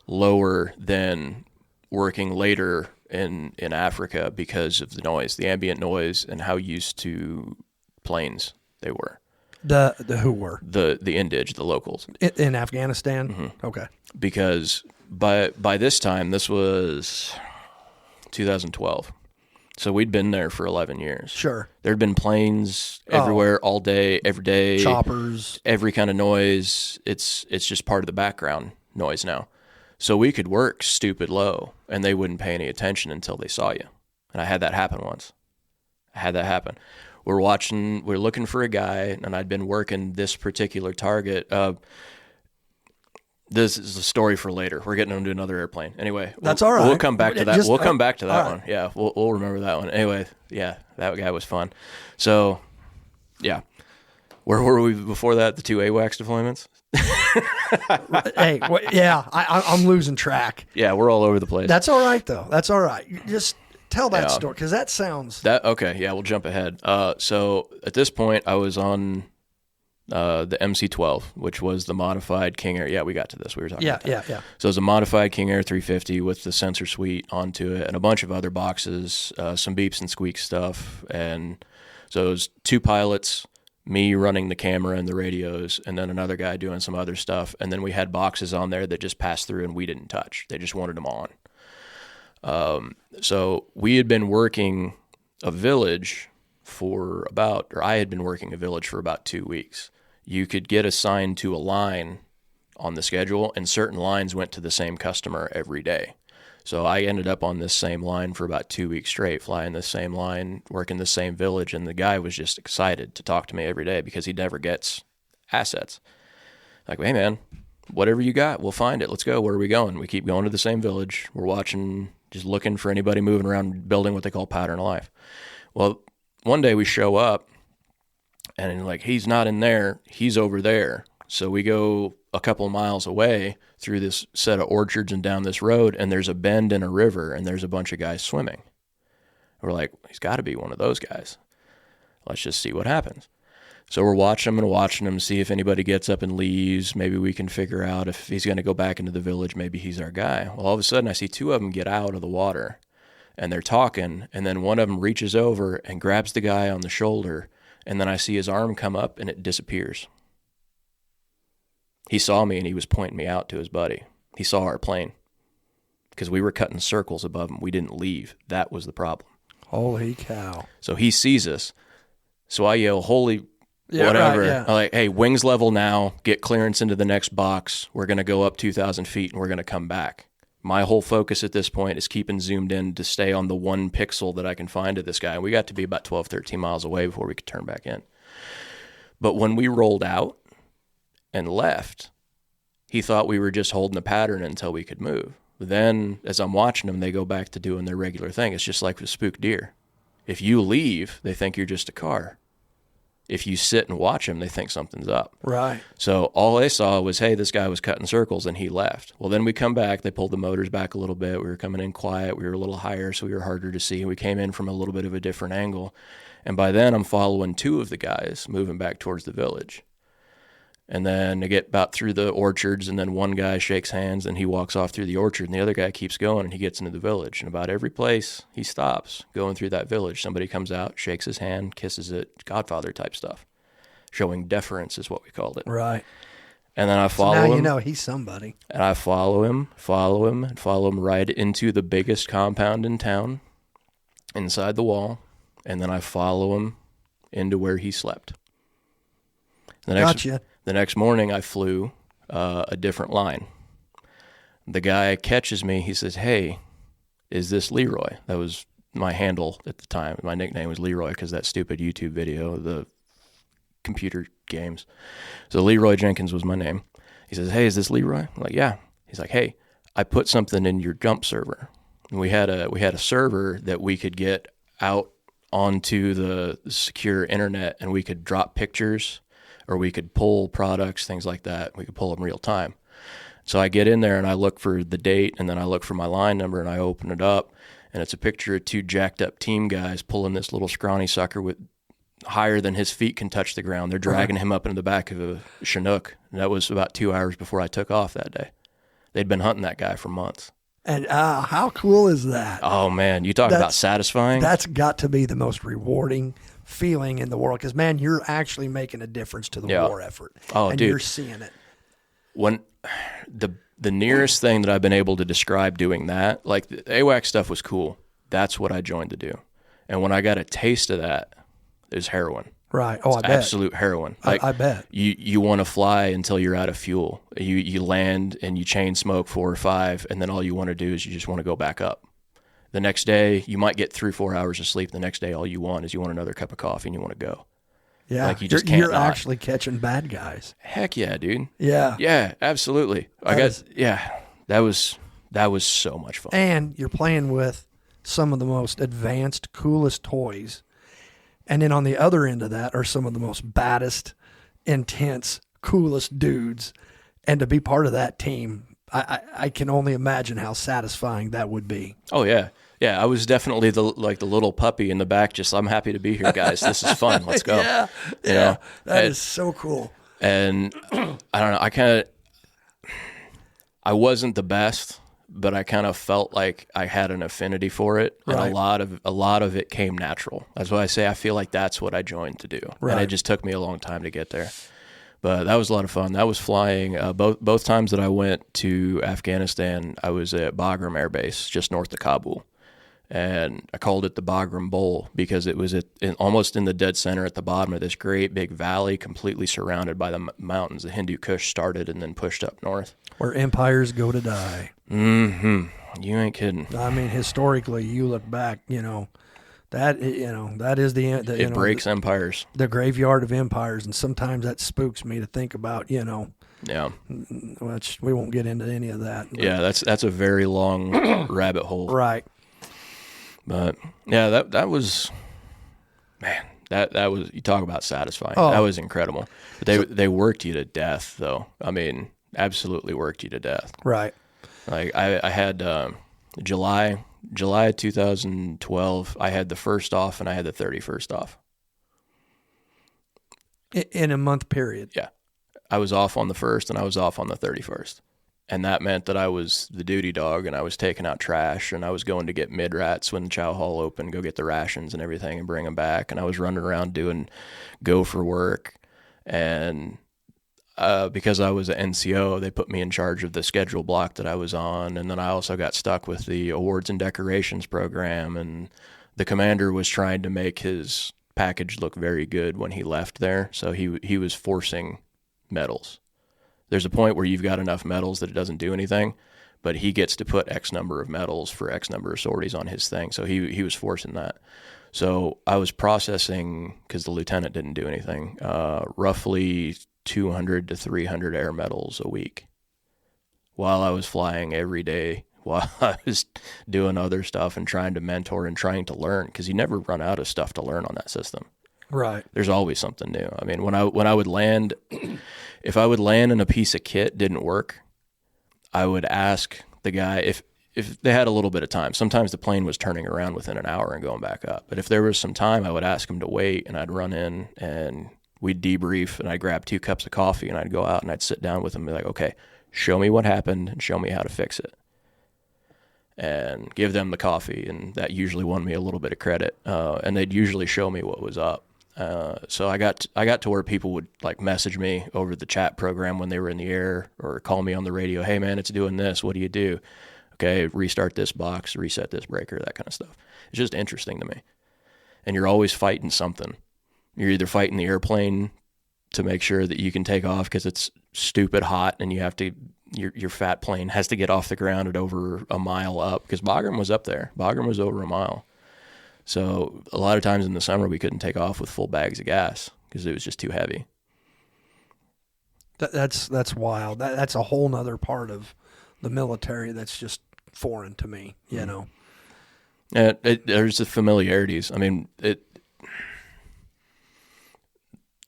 lower than working later in Africa because of the noise, the ambient noise, and how used to planes they were. The who were? The indige, the locals. In Afghanistan? Mm-hmm. Okay. Because by this time, this was 2012. So we'd been there for 11 years. Sure. There'd been planes everywhere, all day, every day. Choppers. Every kind of noise. It's just part of the background noise now. So we could work stupid low, and they wouldn't pay any attention until they saw you. And I had that happen once. We're looking for a guy, and I'd been working this particular target. This is a story for later. We're getting into another airplane. Anyway, that's all right. We'll come back to that. We'll come back to that one. Yeah, we'll remember that one. Anyway, yeah, that guy was fun. So, yeah. Where were we before that? The 2 AWACS deployments? Hey, yeah, I'm losing track. Yeah, we're all over the place. That's all right, though. That's all right. You just tell that story, because that sounds... Okay, yeah, we'll jump ahead. So, at this point, I was on... the MC-12, which was the modified King Air. Yeah, we got to this. We were talking about that. Yeah. So it was a modified King Air 350 with the sensor suite onto it and a bunch of other boxes, some beeps and squeaks stuff. And so it was 2 pilots, me running the camera and the radios, and then another guy doing some other stuff. And then we had boxes on there that just passed through and we didn't touch. They just wanted them on. So we had been working a village I had been working a village for about 2 weeks. You could get assigned to a line on the schedule, and certain lines went to the same customer every day. So I ended up on this same line for about 2 weeks straight, flying the same line, working the same village, and the guy was just excited to talk to me every day because he never gets assets. Like, hey, man, whatever you got, we'll find it. Let's go. Where are we going? We keep going to the same village. We're watching, just looking for anybody moving around, building what they call pattern of life. Well, one day we show up, and like, he's not in there, he's over there. So we go a couple of miles away through this set of orchards and down this road, and there's a bend in a river, and there's a bunch of guys swimming. We're like, he's got to be one of those guys. Let's just see what happens. So we're watching him, see if anybody gets up and leaves. Maybe we can figure out if he's going to go back into the village. Maybe he's our guy. Well, all of a sudden, I see 2 of them get out of the water, and they're talking, and then one of them reaches over and grabs the guy on the shoulder, and then I see his arm come up, and it disappears. He saw me, and he was pointing me out to his buddy. He saw our plane because we were cutting circles above him. We didn't leave. That was the problem. Holy cow. So he sees us. So I yell, holy whatever. Right, yeah. I'm like, hey, wings level now. Get clearance into the next box. We're going to go up 2,000 feet, and we're going to come back. My whole focus at this point is keeping zoomed in to stay on the 1 pixel that I can find of this guy. And we got to be about 12, 13 miles away before we could turn back in. But when we rolled out and left, he thought we were just holding a pattern until we could move. Then, as I'm watching them, they go back to doing their regular thing. It's just like with spooked deer. If you leave, they think you're just a car. If you sit and watch them, they think something's up. Right. So all they saw was, hey, this guy was cutting circles, and he left. Well, then we come back. They pulled the motors back a little bit. We were coming in quiet. We were a little higher, so we were harder to see. We came in from a little bit of a different angle. And by then, I'm following 2 of the guys moving back towards the village. And then I get about through the orchards, and then one guy shakes hands, and he walks off through the orchard, and the other guy keeps going, and he gets into the village. And about every place he stops going through that village, somebody comes out, shakes his hand, kisses it, Godfather type stuff. Showing deference is what we called it. Right. And then I follow him. Now you know he's somebody. And I follow him right into the biggest compound in town, inside the wall, and then I follow him into where he slept. Gotcha. The next morning, I flew a different line. The guy catches me. He says, hey, is this Leroy? That was my handle at the time. My nickname was Leroy because that stupid YouTube video, the computer games. So Leroy Jenkins was my name. He says, hey, is this Leroy? I'm like, yeah. He's like, hey, I put something in your jump server. And we had a server that we could get out onto the secure internet, and we could drop pictures or we could pull products, things like that. We could pull them real time. So I get in there and I look for the date, and then I look for my line number, and I open it up, and it's a picture of two jacked up team guys pulling this little scrawny sucker with higher than his feet can touch the ground. They're dragging him up into the back of a Chinook. And that was about 2 hours before I took off that day. They'd been hunting that guy for months. And how cool is that? Oh, man. You talk about satisfying. That's got to be the most rewarding feeling in the world, because, man, you're actually making a difference to the war effort. Oh, and dude. You're seeing it. When the nearest thing that I've been able to describe doing that, like the AWAC stuff was cool. That's what I joined to do. And when I got a taste of that, it was heroin. Right. Oh, I bet. Absolute heroin. Like, I bet. You want to fly until you're out of fuel. You land and you chain smoke 4 or 5, and then all you want to do is you just want to go back up. The next day, you might get 3-4 hours of sleep. The next day, all you want is you want another cup of coffee and you want to go. Yeah. Like you just can't. You're actually catching bad guys. Heck yeah, dude. Yeah. Yeah, absolutely. That was so much fun. And you're playing with some of the most advanced, coolest toys. And then on the other end of that are some of the most baddest, intense, coolest dudes. And to be part of that team, I can only imagine how satisfying that would be. Oh, yeah. Yeah, I was definitely the little puppy in the back. Just, I'm happy to be here, guys. This is fun. Let's go. Yeah. That is so cool. And I don't know. I wasn't the best, but I kind of felt like I had an affinity for it, and Right. a lot of it came natural. That's why I say I feel like that's what I joined to do, Right. and it just took me a long time to get there. But that was a lot of fun. That was flying. Both times that I went to Afghanistan, I was at Bagram Air Base, just north of Kabul, and I called it the Bagram Bowl because it was almost in the dead center at the bottom of this great big valley, completely surrounded by the mountains. The Hindu Kush started and then pushed up north. Where empires go to die. Mm-hmm. You ain't kidding. I mean, historically, you look back, that is It breaks empires. the graveyard of empires, and sometimes that spooks me to think about, Yeah. which we won't get into any of that. But, Yeah, that's a very long rabbit hole. right. But yeah, that was, man, that was, you talk about satisfying. Oh. That was incredible. But they worked you to death, though. I mean, absolutely worked you to death. Right. Like I had July 2012, I had the 1st off and I had the 31st off. In a month period. Yeah. I was off on the 1st and I was off on the 31st. And that meant that I was the duty dog, and I was taking out trash, and I was going to get mid-rats when the chow hall opened, go get the rations and everything and bring them back. And I was running around doing gopher work. And because I was an NCO, they put me in charge of the schedule block that I was on. And then I also got stuck with the awards and decorations program. And the commander was trying to make his package look very good when he left there. So he was forcing medals. There's a point where you've got enough medals that it doesn't do anything, but he gets to put X number of medals for X number of sorties on his thing. So he was forcing that. So I was processing, because the lieutenant didn't do anything, roughly 200 to 300 air medals a week while I was flying every day, while I was doing other stuff and trying to mentor and trying to learn, because you never run out of stuff to learn on that system. Right. There's always something new. I mean, when I would land, if I would land and a piece of kit didn't work, I would ask the guy if they had a little bit of time. Sometimes the plane was turning around within an hour and going back up. But if there was some time, I would ask him to wait, and I'd run in and we'd debrief, and I'd grab 2 cups of coffee, and I'd go out and I'd sit down with him and be like, okay, show me what happened and show me how to fix it. And give them the coffee, and that usually won me a little bit of credit. And they'd usually show me what was up. So I got to where people would like message me over the chat program when they were in the air, or call me on the radio. Hey man, it's doing this. What do you do? Okay, restart this box, reset this breaker, that kind of stuff. It's just interesting to me. And you're always fighting something. You're either fighting the airplane to make sure that you can take off because it's stupid hot, and you have to, your fat plane has to get off the ground at over a mile up, because Bagram was up there. Bagram was over a mile. So a lot of times in the summer, we couldn't take off with full bags of gas because it was just too heavy. That's wild. That's a whole nother part of the military that's just foreign to me, you know. There's the familiarities. I mean,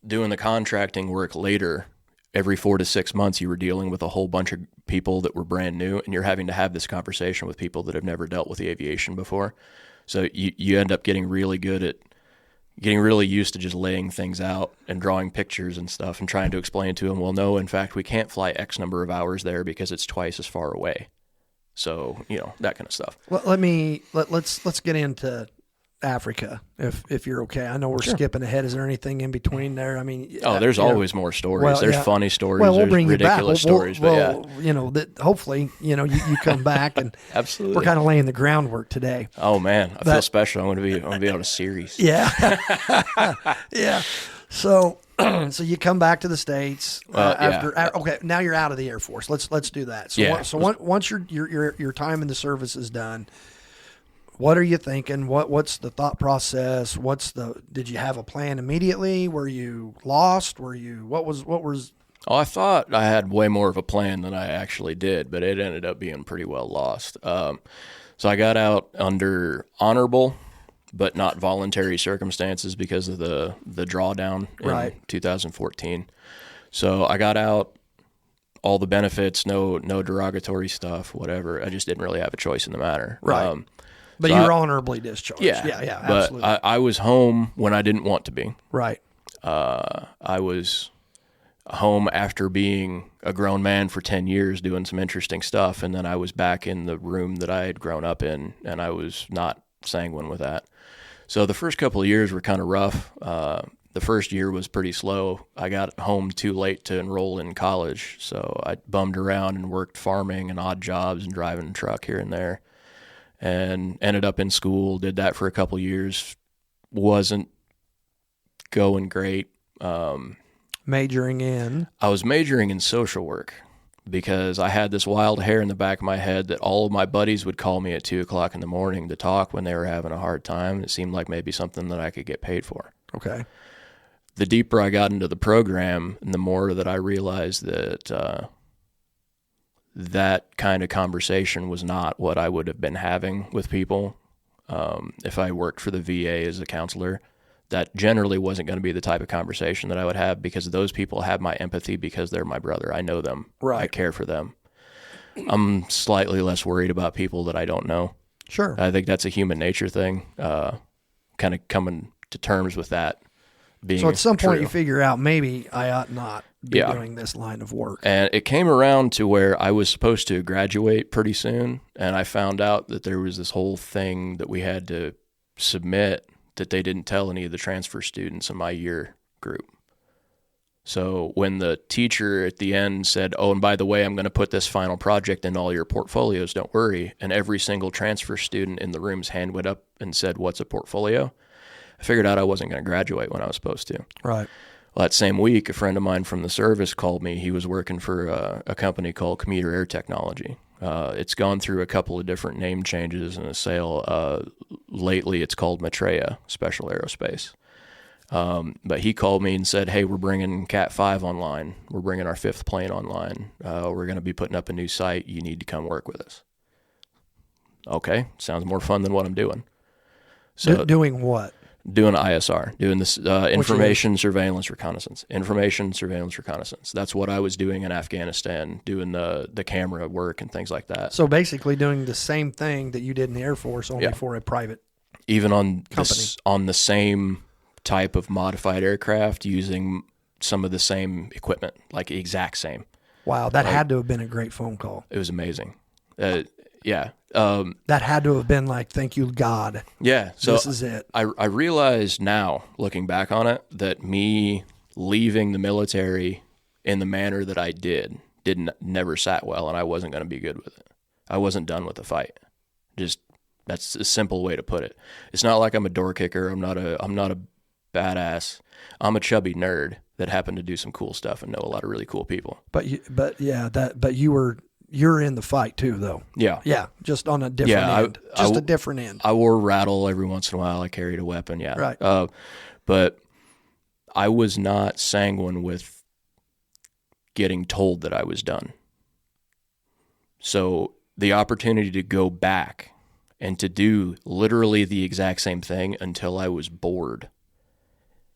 doing the contracting work later, every 4 to 6 months, you were dealing with a whole bunch of people that were brand new, and you're having to have this conversation with people that have never dealt with the aviation before. So you end up getting really good at getting really used to just laying things out and drawing pictures and stuff and trying to explain to them, well, no, in fact, we can't fly X number of hours there because it's twice as far away. So, that kind of stuff. Well, let's get into Africa, if you're okay. I know we're skipping ahead. Is there anything in between there? I mean, there's always more stories. Well, there's funny stories. Well, we'll there's bring ridiculous you back. stories. But Hopefully, you come back and absolutely. We're kind of laying the groundwork today. Oh man, I feel special. I'm going to be on a series. Yeah, yeah. So you come back to the States after. Okay, now you're out of the Air Force. Let's do that. So once your time in the service is done, what are you thinking? What's the thought process? Did you have a plan immediately? Were you lost? What was? Oh, I thought I had way more of a plan than I actually did, but it ended up being pretty well lost. So I got out under honorable, but not voluntary circumstances because of the drawdown in 2014. So I got out, all the benefits, no derogatory stuff, whatever. I just didn't really have a choice in the matter. Right. But you were honorably discharged. Yeah, absolutely. But I was home when I didn't want to be. Right. I was home after being a grown man for 10 years doing some interesting stuff, and then I was back in the room that I had grown up in, and I was not sanguine with that. So the first couple of years were kind of rough. The first year was pretty slow. I got home too late to enroll in college, so I bummed around and worked farming and odd jobs and driving a truck here and there. And ended up in school, did that for a couple years, wasn't going great. Majoring in? I was majoring in social work because I had this wild hair in the back of my head that all of my buddies would call me at 2 o'clock in the morning to talk when they were having a hard time. It seemed like maybe something that I could get paid for. Okay. The deeper I got into the program, and the more that I realized that that kind of conversation was not what I would have been having with people. If I worked for the VA as a counselor, that generally wasn't going to be the type of conversation that I would have because those people have my empathy because they're my brother. I know them. Right. I care for them. I'm slightly less worried about people that I don't know. Sure. I think that's a human nature thing, kind of coming to terms with that being So at some point true. you figure out maybe I ought not be doing this line of work. And it came around to where I was supposed to graduate pretty soon, and I found out that there was this whole thing that we had to submit that they didn't tell any of the transfer students in my year group. So when the teacher at the end said, oh, and by the way, I'm going to put this final project in all your portfolios, don't worry, and every single transfer student in the room's hand went up and said, what's a portfolio? I figured out I wasn't going to graduate when I was supposed to. Right. Well, that same week, a friend of mine from the service called me. He was working for a company called Commuter Air Technology. It's gone through a couple of different name changes and a sale. Lately, it's called Maitreya Special Aerospace. But he called me and said, hey, we're bringing Cat 5 online. We're bringing our 5th plane online. We're going to be putting up a new site. You need to come work with us. Okay, sounds more fun than what I'm doing. So doing what? Doing ISR, doing this information surveillance reconnaissance. Information surveillance reconnaissance. That's what I was doing in Afghanistan, doing the camera work and things like that. So basically doing the same thing that you did in the Air Force, only for a private even on company. On the same type of modified aircraft, using some of the same equipment, like exact same. Wow, that had to have been a great phone call. It was amazing. Yeah. That had to have been like, thank you, God. Yeah. So this is it. I realize now, looking back on it, that me leaving the military in the manner that I never sat well, and I wasn't going to be good with it. I wasn't done with the fight. Just, that's a simple way to put it. It's not like I'm a door kicker. I'm not a badass. I'm a chubby nerd that happened to do some cool stuff and know a lot of really cool people. But you're in the fight too, though. Yeah. Yeah. Just on a different end. A different end. I wore rattle every once in a while. I carried a weapon. Yeah. Right. But I was not sanguine with getting told that I was done. So the opportunity to go back and to do literally the exact same thing until I was bored,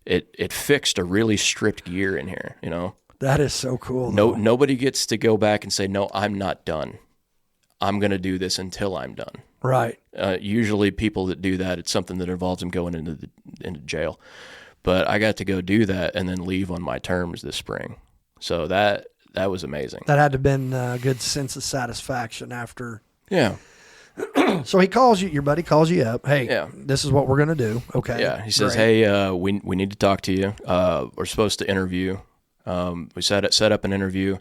it fixed a really strict gear in here, you know? That is so cool. Nobody gets to go back and say, no, I'm not done. I'm going to do this until I'm done. Right. Usually people that do that, it's something that involves them going into jail. But I got to go do that and then leave on my terms this spring. So that was amazing. That had to have been a good sense of satisfaction after. Yeah. So he calls you, your buddy calls you up. Hey, Yeah. This is what we're going to do. Okay. Yeah. He says, great. hey, we need to talk to you. We're supposed to interview. We set up an interview,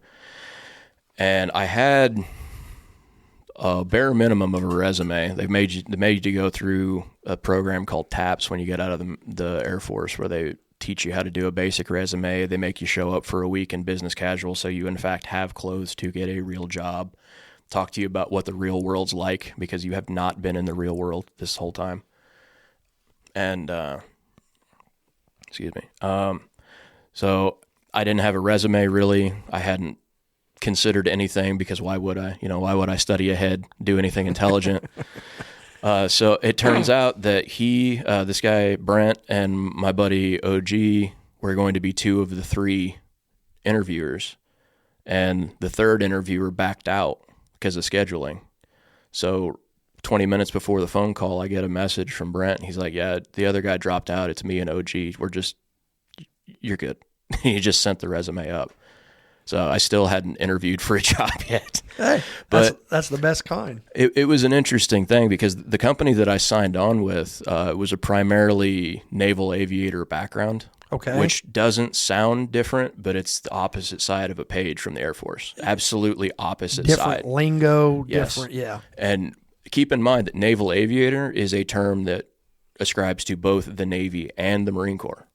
and I had a bare minimum of a resume. They made you go through a program called TAPS when you get out of the Air Force, where they teach you how to do a basic resume. They make you show up for a week in business casual, so you in fact have clothes to get a real job. Talk to you about what the real world's like, because you have not been in the real world this whole time. And excuse me. So I didn't have a resume really. I hadn't considered anything, because why would I? Why would I study ahead, do anything intelligent? So it turns out that this guy Brent and my buddy OG were going to be two of the three interviewers, and the third interviewer backed out because of scheduling. So 20 minutes before the phone call, I get a message from Brent. He's like, yeah, the other guy dropped out. It's me and OG. You're good. He just sent the resume up. So I still hadn't interviewed for a job yet. Hey, but that's the best kind. It was an interesting thing, because the company that I signed on with was a primarily naval aviator background. Okay. Which doesn't sound different, but it's the opposite side of a page from the Air Force. Absolutely opposite side. Different lingo, Yes. different, yeah. And keep in mind that naval aviator is a term that ascribes to both the Navy and the Marine Corps.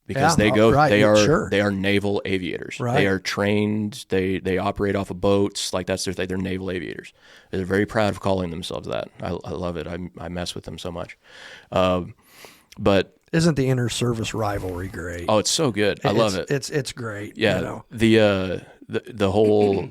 Because Yeah, right, they are sure. they are naval aviators. Right. They are trained. They operate off of boats. Like, that's their thing. They're naval aviators. They're very proud of calling themselves that. I love it. I mess with them so much. But Isn't the inter-service rivalry great? oh, it's so good. I love it. It's great. Yeah. The whole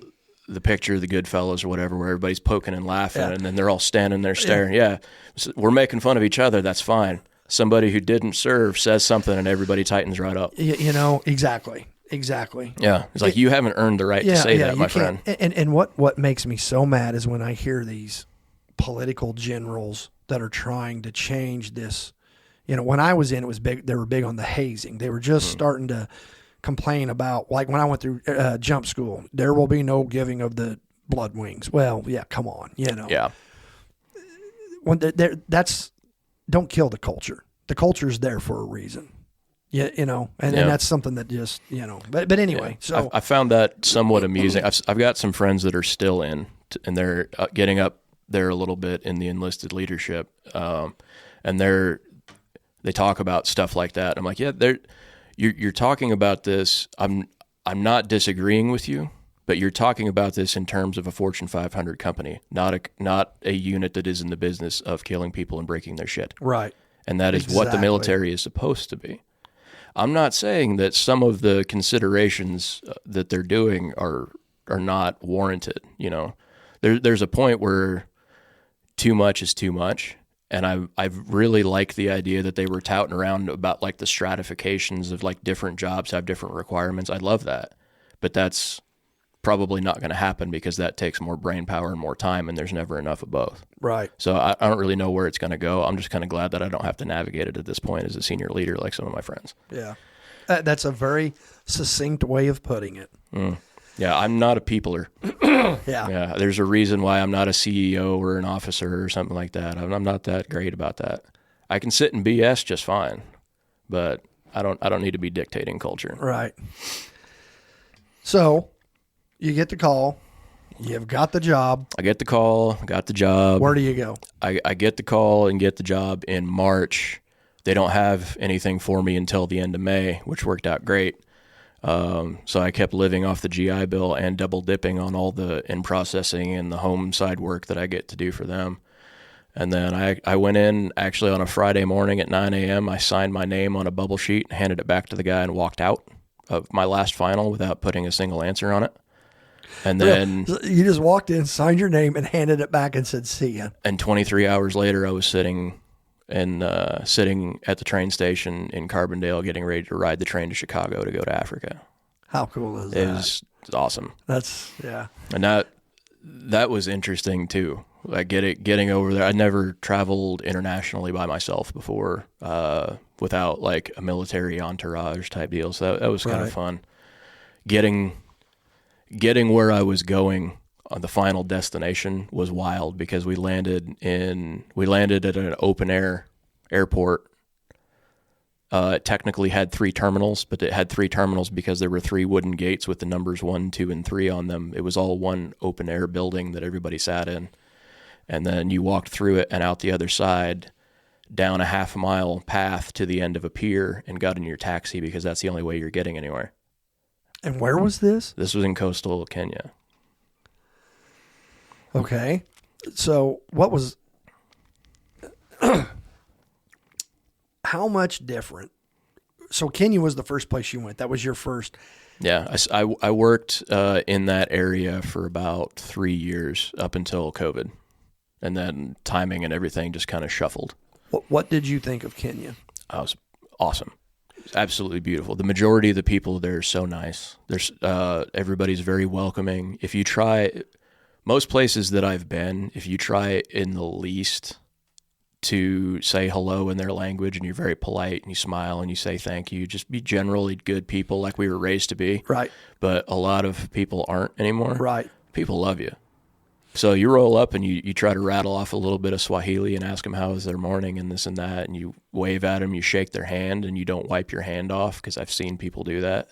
the picture of the Goodfellas or whatever, where everybody's poking and laughing, Yeah. and then they're all standing there staring. Yeah. So we're making fun of each other. That's fine. Somebody who didn't serve says something and everybody tightens right up. Exactly. Yeah. It's like, you haven't earned the right to say that, my friend. And what makes me so mad is when I hear these political generals that are trying to change this. When I was in, it was big. They were big on the hazing. They were just starting to complain about, like, when I went through jump school, there will be no giving of the blood wings. Well, yeah, come on, Yeah. When don't kill the culture. The culture is there for a reason. Yeah, and that's something that just, But anyway, Yeah. so I found that somewhat amusing. I've got some friends that are still in, and they're getting up there a little bit in the enlisted leadership, and they talk about stuff like that. I'm like, yeah, you're talking about this. I'm not disagreeing with you, but you're talking about this in terms of a Fortune 500 company, not a unit that is in the business of killing people and breaking their shit. right. And that is what the military is supposed to be. I'm not saying that some of the considerations that they're doing are not warranted. There's a point where too much is too much. And I really like the idea that they were touting around about, like, the stratifications of, like, different jobs have different requirements. I love that. But that's probably not going to happen, because that takes more brain power and more time, and there's never enough of both. Right. So I don't really know where it's going to go. I'm just kind of glad that I don't have to navigate it at this point as a senior leader like some of my friends. Yeah. That's a very succinct way of putting it. Yeah, I'm not a peopler. Yeah. Yeah, there's a reason why I'm not a CEO or an officer or something like that. I'm not that great about that. I can sit and BS just fine, but I don't need to be dictating culture. Right. So you get the call. You've got the job. I get the call, got the job. Where do you go? I get the call and get the job in March. They don't have anything for me until the end of May, which worked out great. So I kept living off the GI Bill and double dipping on all the in-processing and the home side work that I get to do for them. And then I went in actually on a Friday morning at 9 a.m. I signed my name on a bubble sheet, handed it back to the guy, and walked out of my last final without putting a single answer on it. And then So you just walked in, signed your name, and handed it back and said, "See ya." and 23 hours later, I was sitting at the train station in Carbondale, getting ready to ride the train to Chicago to go to Africa. How cool is It that? was awesome. That's yeah. And that was interesting too. Like getting over there. I'd never traveled internationally by myself before, without like a military entourage type deal. So that was kind of fun. Getting where I was going on the final destination was wild because we landed at an open air airport. It technically had 3 terminals, but it had 3 terminals because there were 3 wooden gates with the numbers 1, 2, and 3 on them. It was all one open air building that everybody sat in. And then you walked through it and out the other side, down a half-mile path to the end of a pier and got in your taxi because that's the only way you're getting anywhere. And where was this? This was in coastal Kenya. Okay. So what was how much different? So Kenya was the first place you went. That was your first. Yeah, I worked in that area for about 3 years up until COVID. And then timing and everything just kind of shuffled. What did you think of Kenya? It was awesome. It was absolutely beautiful. The majority of the people there are so nice. There's everybody's very welcoming. If you try, most places that I've been, if you try in the least to say hello in their language and you're very polite and you smile and you say thank you, just be generally good people like we were raised to be. Right. But a lot of people aren't anymore. Right. People love you. So you roll up and you try to rattle off a little bit of Swahili and ask them how was their morning and this and that, and you wave at them, you shake their hand, and you don't wipe your hand off because I've seen people do that.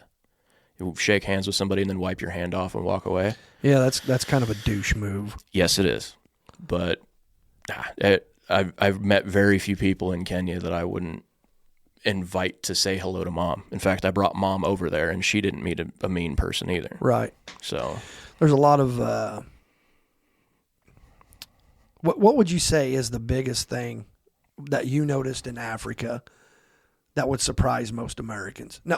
You shake hands with somebody and then wipe your hand off and walk away. Yeah, that's kind of a douche move. Yes, it is. But I've met very few people in Kenya that I wouldn't invite to say hello to Mom. In fact, I brought Mom over there, and she didn't meet a mean person either. Right. So there's a lot of What would you say is the biggest thing that you noticed in Africa that would surprise most Americans? Now,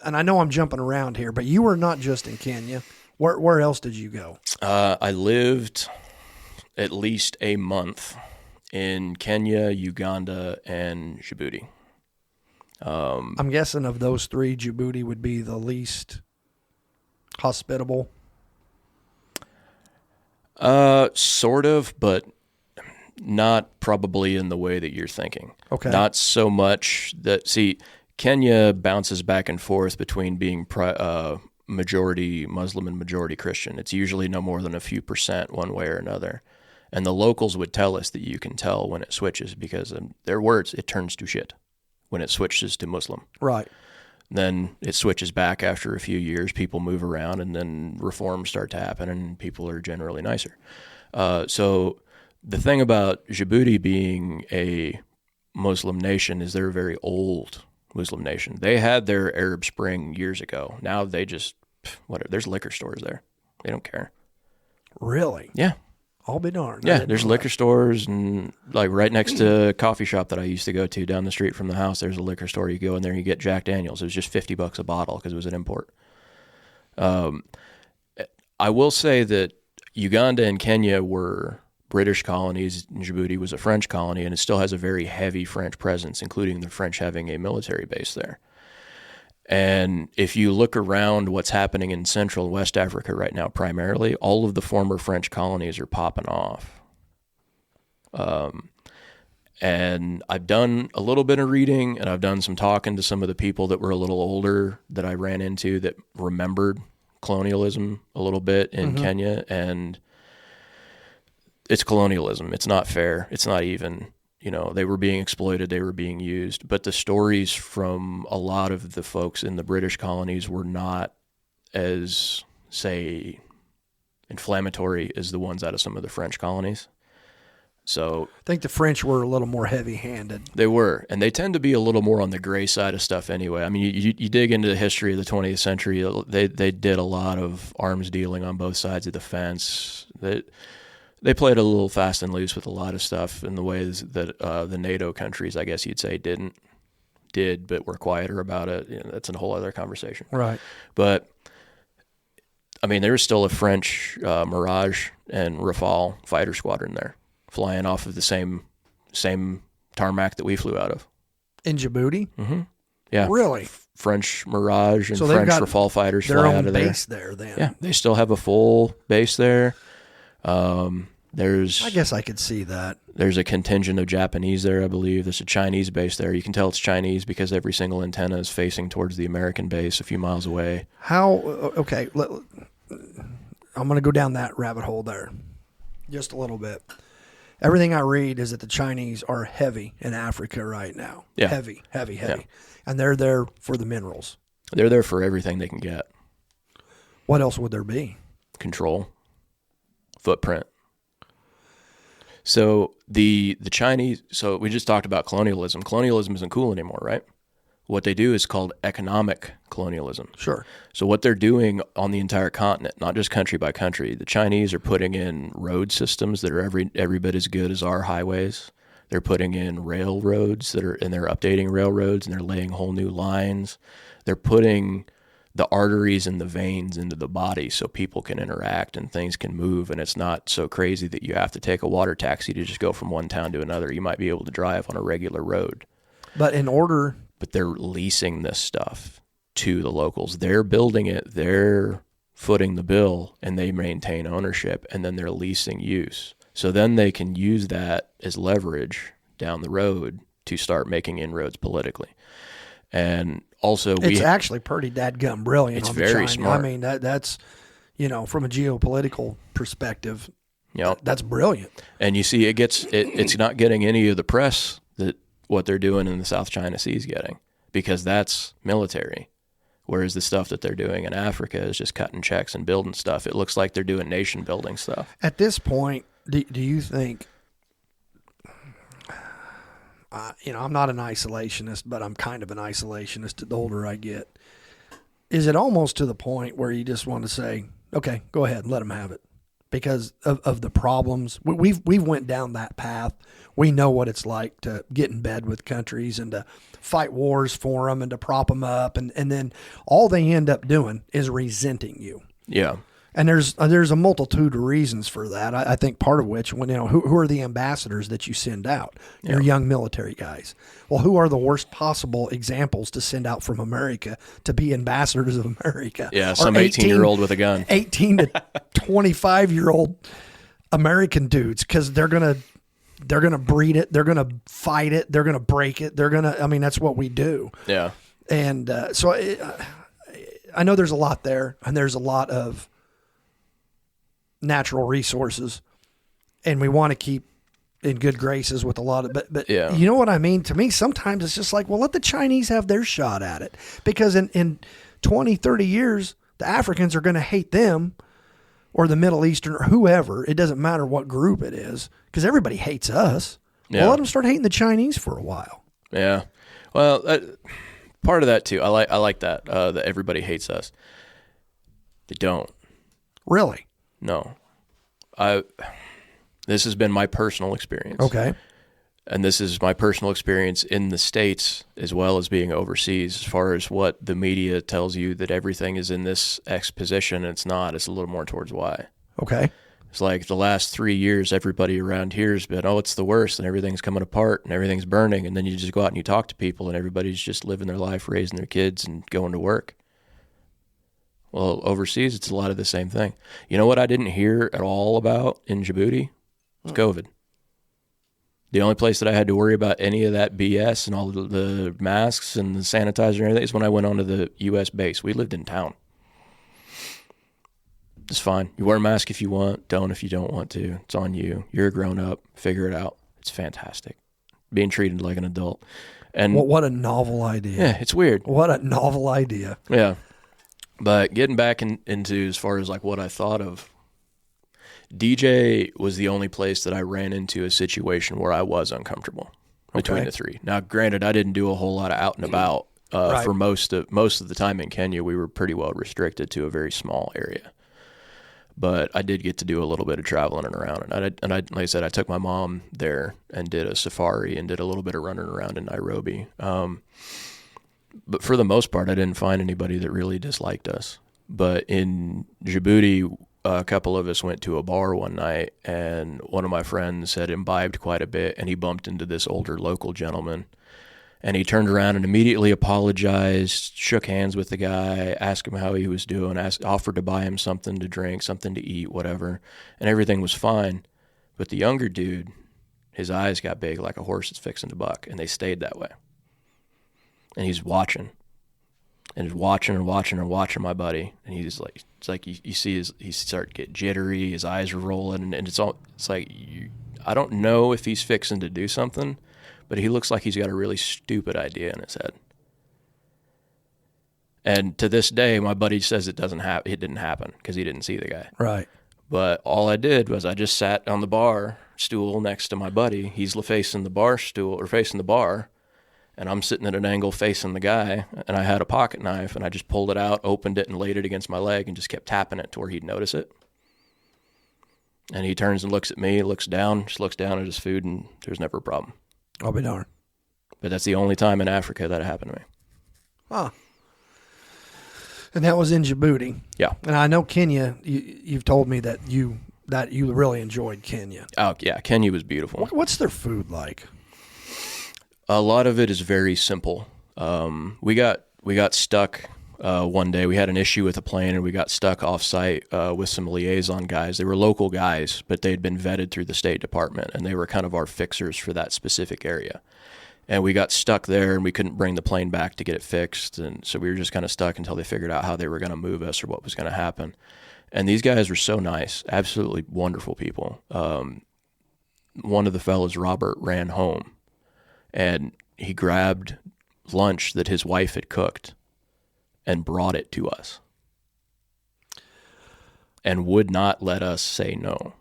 and I know I'm jumping around here, but you were not just in Kenya. Where else did you go? I lived at least a month in Kenya, Uganda, and Djibouti. I'm guessing of those 3, Djibouti would be the least hospitable. Sort of, but not probably in the way that you're thinking. Okay. Not so much that, see, Kenya bounces back and forth between being majority Muslim and majority Christian. It's usually no more than a few percent one way or another. And the locals would tell us that you can tell when it switches because in their words, it turns to shit when it switches to Muslim. Right. Then it switches back after a few years. People move around, and then reforms start to happen, and people are generally nicer. So the thing about Djibouti being a Muslim nation is they're a very old Muslim nation. They had their Arab Spring years ago. Now they just, whatever. There's liquor stores there. They don't care. Really? Yeah. I'll be darned. Yeah, there's liquor stores, and like right next to a coffee shop that I used to go to down the street from the house, there's a liquor store. You go in there and you get Jack Daniels. It was just $50 a bottle because it was an import. I will say that Uganda and Kenya were British colonies, and Djibouti was a French colony, and it still has a very heavy French presence, including the French having a military base there. And if you look around what's happening in Central and West Africa right now, primarily, all of the former French colonies are popping off. And I've done a little bit of reading, and I've done some talking to some of the people that were a little older that I ran into that remembered colonialism a little bit in Kenya. And it's colonialism. It's not fair. It's not even. You know, they were being exploited, they were being used. But the stories from a lot of the folks in the British colonies were not as, say, inflammatory as the ones out of some of the French colonies. So I think the French were a little more heavy-handed. They were, and they tend to be a little more on the gray side of stuff anyway. I mean, you dig into the history of the 20th century, they did a lot of arms dealing on both sides of the fence. They played a little fast and loose with a lot of stuff in the ways that the NATO countries, I guess you'd say, did, but were quieter about it. You know, that's a whole other conversation. Right. But I mean, there's still a French Mirage and Rafale fighter squadron there, flying off of the same tarmac that we flew out of. In Djibouti? Mm-hmm. Yeah. Really? French Mirage and So they've French got Rafale fighters their fly own out of there. base there then. Yeah, they still have a full base there. There's I guess I could see that. There's a contingent of Japanese there, I believe. There's a Chinese base there. You can tell it's Chinese because every single antenna is facing towards the American base a few miles away. Okay, I'm going to go down that rabbit hole there just a little bit. Everything I read is that the Chinese are heavy in Africa right now. Yeah. Heavy. Yeah. And they're there for the minerals. They're there for everything they can get. What else would there be? Control. Footprint. So the Chinese, so we just talked about colonialism. Colonialism isn't cool anymore, right? What they do is called economic colonialism. Sure. So what they're doing on the entire continent, not just country by country, the Chinese are putting in road systems that are every bit as good as our highways. They're putting in railroads and they're updating railroads, and they're laying whole new lines. They're putting the arteries and the veins into the body so people can interact and things can move, and it's not so crazy that you have to take a water taxi to just go from one town to another. You might be able to drive on a regular road. But they're leasing this stuff to the locals. They're building it, they're footing the bill, and they maintain ownership, and then they're leasing use. So then they can use that as leverage down the road to start making inroads politically. And also, it's actually pretty dadgum brilliant. It's on the very Chinese. smart. I mean, that's, from a geopolitical perspective, Yep. that's brilliant. And you see, it's not getting any of the press that what they're doing in the South China Sea is getting, because that's military. Whereas the stuff that they're doing in Africa is just cutting checks and building stuff. It looks like they're doing nation building stuff. At this point, do you think, I'm not an isolationist, but I'm kind of an isolationist the older I get. Is it almost to the point where you just want to say, okay, go ahead and let them have it? Because of the problems. We've went down that path. We know what it's like to get in bed with countries and to fight wars for them and to prop them up. And then all they end up doing is resenting you. Yeah. And there's a multitude of reasons for that. I think part of which, who are the ambassadors that you send out? Your young military guys. Well, who are the worst possible examples to send out from America to be ambassadors of America? Yeah, some 18-year-old with a gun. 18 to 25-year-old American dudes, because they're gonna breed it, they're gonna fight it, they're gonna break it, that's what we do. Yeah. And so I know there's a lot there, and there's a lot of natural resources, and we want to keep in good graces with a lot of, but yeah. You know what I mean? To me, sometimes it's just like, well, let the Chinese have their shot at it, because in 20, 30 years, the Africans are going to hate them, or the Middle Eastern, or whoever. It doesn't matter what group it is, because everybody hates us. Yeah. Well, let them start hating the Chinese for a while. Yeah. Well, part of that too. I like that, that everybody hates us. They don't. Really? No. This has been my personal experience. Okay. And this is my personal experience in the States as well as being overseas, as far as what the media tells you that everything is in this X position. It's not. It's a little more towards Y. Okay. It's like the last 3 years, everybody around here has been, it's the worst, and everything's coming apart and everything's burning. And then you just go out and you talk to people, and everybody's just living their life, raising their kids and going to work. Well, overseas, it's a lot of the same thing. You know what I didn't hear at all about in Djibouti? It's COVID. The only place that I had to worry about any of that BS and all the masks and the sanitizer and everything is when I went onto the US base. We lived in town. It's fine. You wear a mask if you want. Don't if you don't want to. It's on you. You're a grown up. Figure it out. It's fantastic. Being treated like an adult. And what a novel idea. Yeah, it's weird. What a novel idea. Yeah. But getting back into as far as like what I thought of, DJ was the only place that I ran into a situation where I was uncomfortable between the three. Now, granted, I didn't do a whole lot of out and about. Right. For most of the time in Kenya, we were pretty well restricted to a very small area. But I did get to do a little bit of traveling and around. And I like I said, I took my mom there and did a safari and did a little bit of running around in Nairobi. But for the most part, I didn't find anybody that really disliked us. But in Djibouti, a couple of us went to a bar one night, and one of my friends had imbibed quite a bit, and he bumped into this older local gentleman. And he turned around and immediately apologized, shook hands with the guy, asked him how he was doing, offered to buy him something to drink, something to eat, whatever. And everything was fine. But the younger dude, his eyes got big like a horse that's fixing to buck, and they stayed that way. And he's watching. And he's watching and watching and watching my buddy. And he's like, it's like you see he start to get jittery, his eyes are rolling, and it's like, I don't know if he's fixing to do something, but he looks like he's got a really stupid idea in his head. And to this day, my buddy says it didn't happen because he didn't see the guy. Right. But all I did was I just sat on the bar stool next to my buddy. He's facing the bar stool, or facing the bar, and I'm sitting at an angle facing the guy, and I had a pocket knife, and I just pulled it out, opened it, and laid it against my leg and just kept tapping it to where he'd notice it. And he turns and looks at me, looks down at his food, and there's never a problem. I'll be darned. But that's the only time in Africa that it happened to me. Huh. And that was in Djibouti. Yeah. And I know Kenya, you've told me that you really enjoyed Kenya. Oh, yeah, Kenya was beautiful. What's their food like? A lot of it is very simple. We got stuck one day. We had an issue with a plane, and we got stuck off-site with some liaison guys. They were local guys, but they'd been vetted through the State Department, and they were kind of our fixers for that specific area. And we got stuck there, and we couldn't bring the plane back to get it fixed, and so we were just kind of stuck until they figured out how they were going to move us or what was going to happen. And these guys were so nice, absolutely wonderful people. One of the fellows, Robert, ran home, and he grabbed lunch that his wife had cooked and brought it to us and would not let us say no.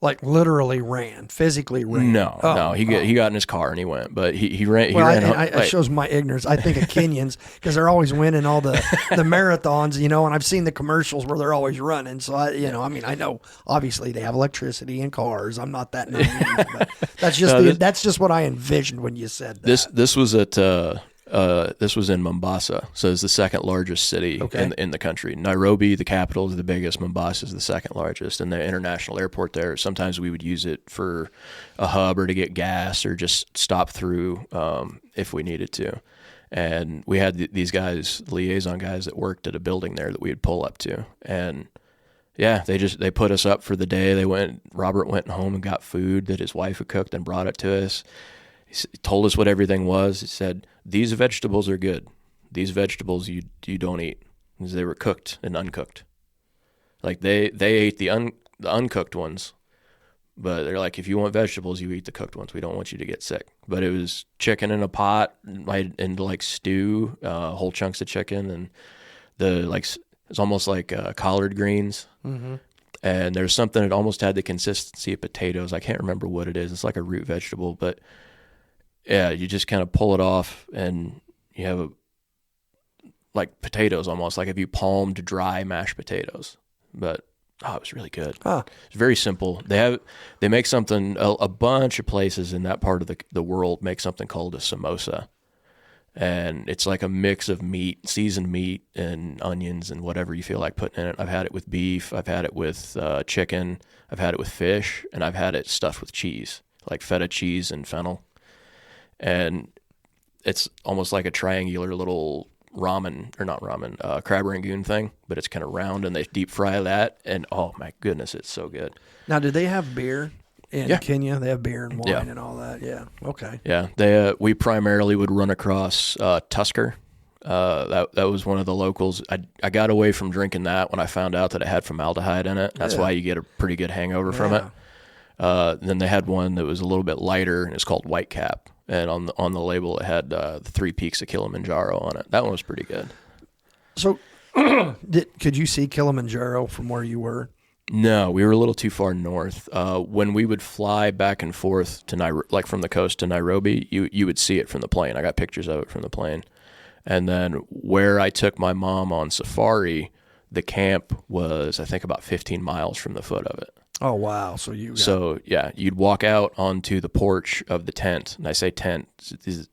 Like literally physically ran. No, he got in his car and he went, but he ran. It shows my ignorance. I think of Kenyans because they're always winning all the marathons, and I've seen the commercials where they're always running. So I know obviously they have electricity and cars. I'm not that naive, but that's just what I envisioned when you said that. This was at this was in Mombasa, so it's the second largest city in the country. Nairobi, the capital, is the biggest. Mombasa is the second largest, and the international airport there. Sometimes we would use it for a hub or to get gas or just stop through if we needed to. And we had these guys, liaison guys, that worked at a building there that we would pull up to, and yeah, they put us up for the day. Robert went home and got food that his wife had cooked and brought it to us. He told us what everything was. He said, "These vegetables are good. These vegetables you don't eat." Because they were cooked and uncooked. Like they ate the uncooked ones, but they're like, if you want vegetables, you eat the cooked ones. We don't want you to get sick. But it was chicken in a pot, into like stew, whole chunks of chicken, and it's almost like collard greens. Mm-hmm. And there's something that almost had the consistency of potatoes. I can't remember what it is. It's like a root vegetable, but yeah, you just kind of pull it off, and you have like potatoes almost, like if you palmed dry mashed potatoes. But it was really good. Huh. It's very simple. They make something. A bunch of places in that part of the world make something called a samosa, and it's like a mix of meat, seasoned meat, and onions and whatever you feel like putting in it. I've had it with beef. I've had it with chicken. I've had it with fish, and I've had it stuffed with cheese, like feta cheese and fennel. And it's almost like a triangular little crab rangoon thing, but it's kind of round, and they deep fry that, and oh my goodness, it's so good. Now, do they have beer in Kenya? They have beer and wine and all that. Yeah. Okay. Yeah. We primarily would run across Tusker. That was one of the locals. I got away from drinking that when I found out that it had formaldehyde in it. That's why you get a pretty good hangover from it. Then they had one that was a little bit lighter, and it's called White Cap. And on the label, it had the 3 Peaks of Kilimanjaro on it. That one was pretty good. So, could you see Kilimanjaro from where you were? No, we were a little too far north. When we would fly back and forth to like from the coast to Nairobi, you would see it from the plane. I got pictures of it from the plane. And then where I took my mom on safari, the camp was, I think, about 15 miles from the foot of it. Oh, wow. So you'd walk out onto the porch of the tent, and I say tent, these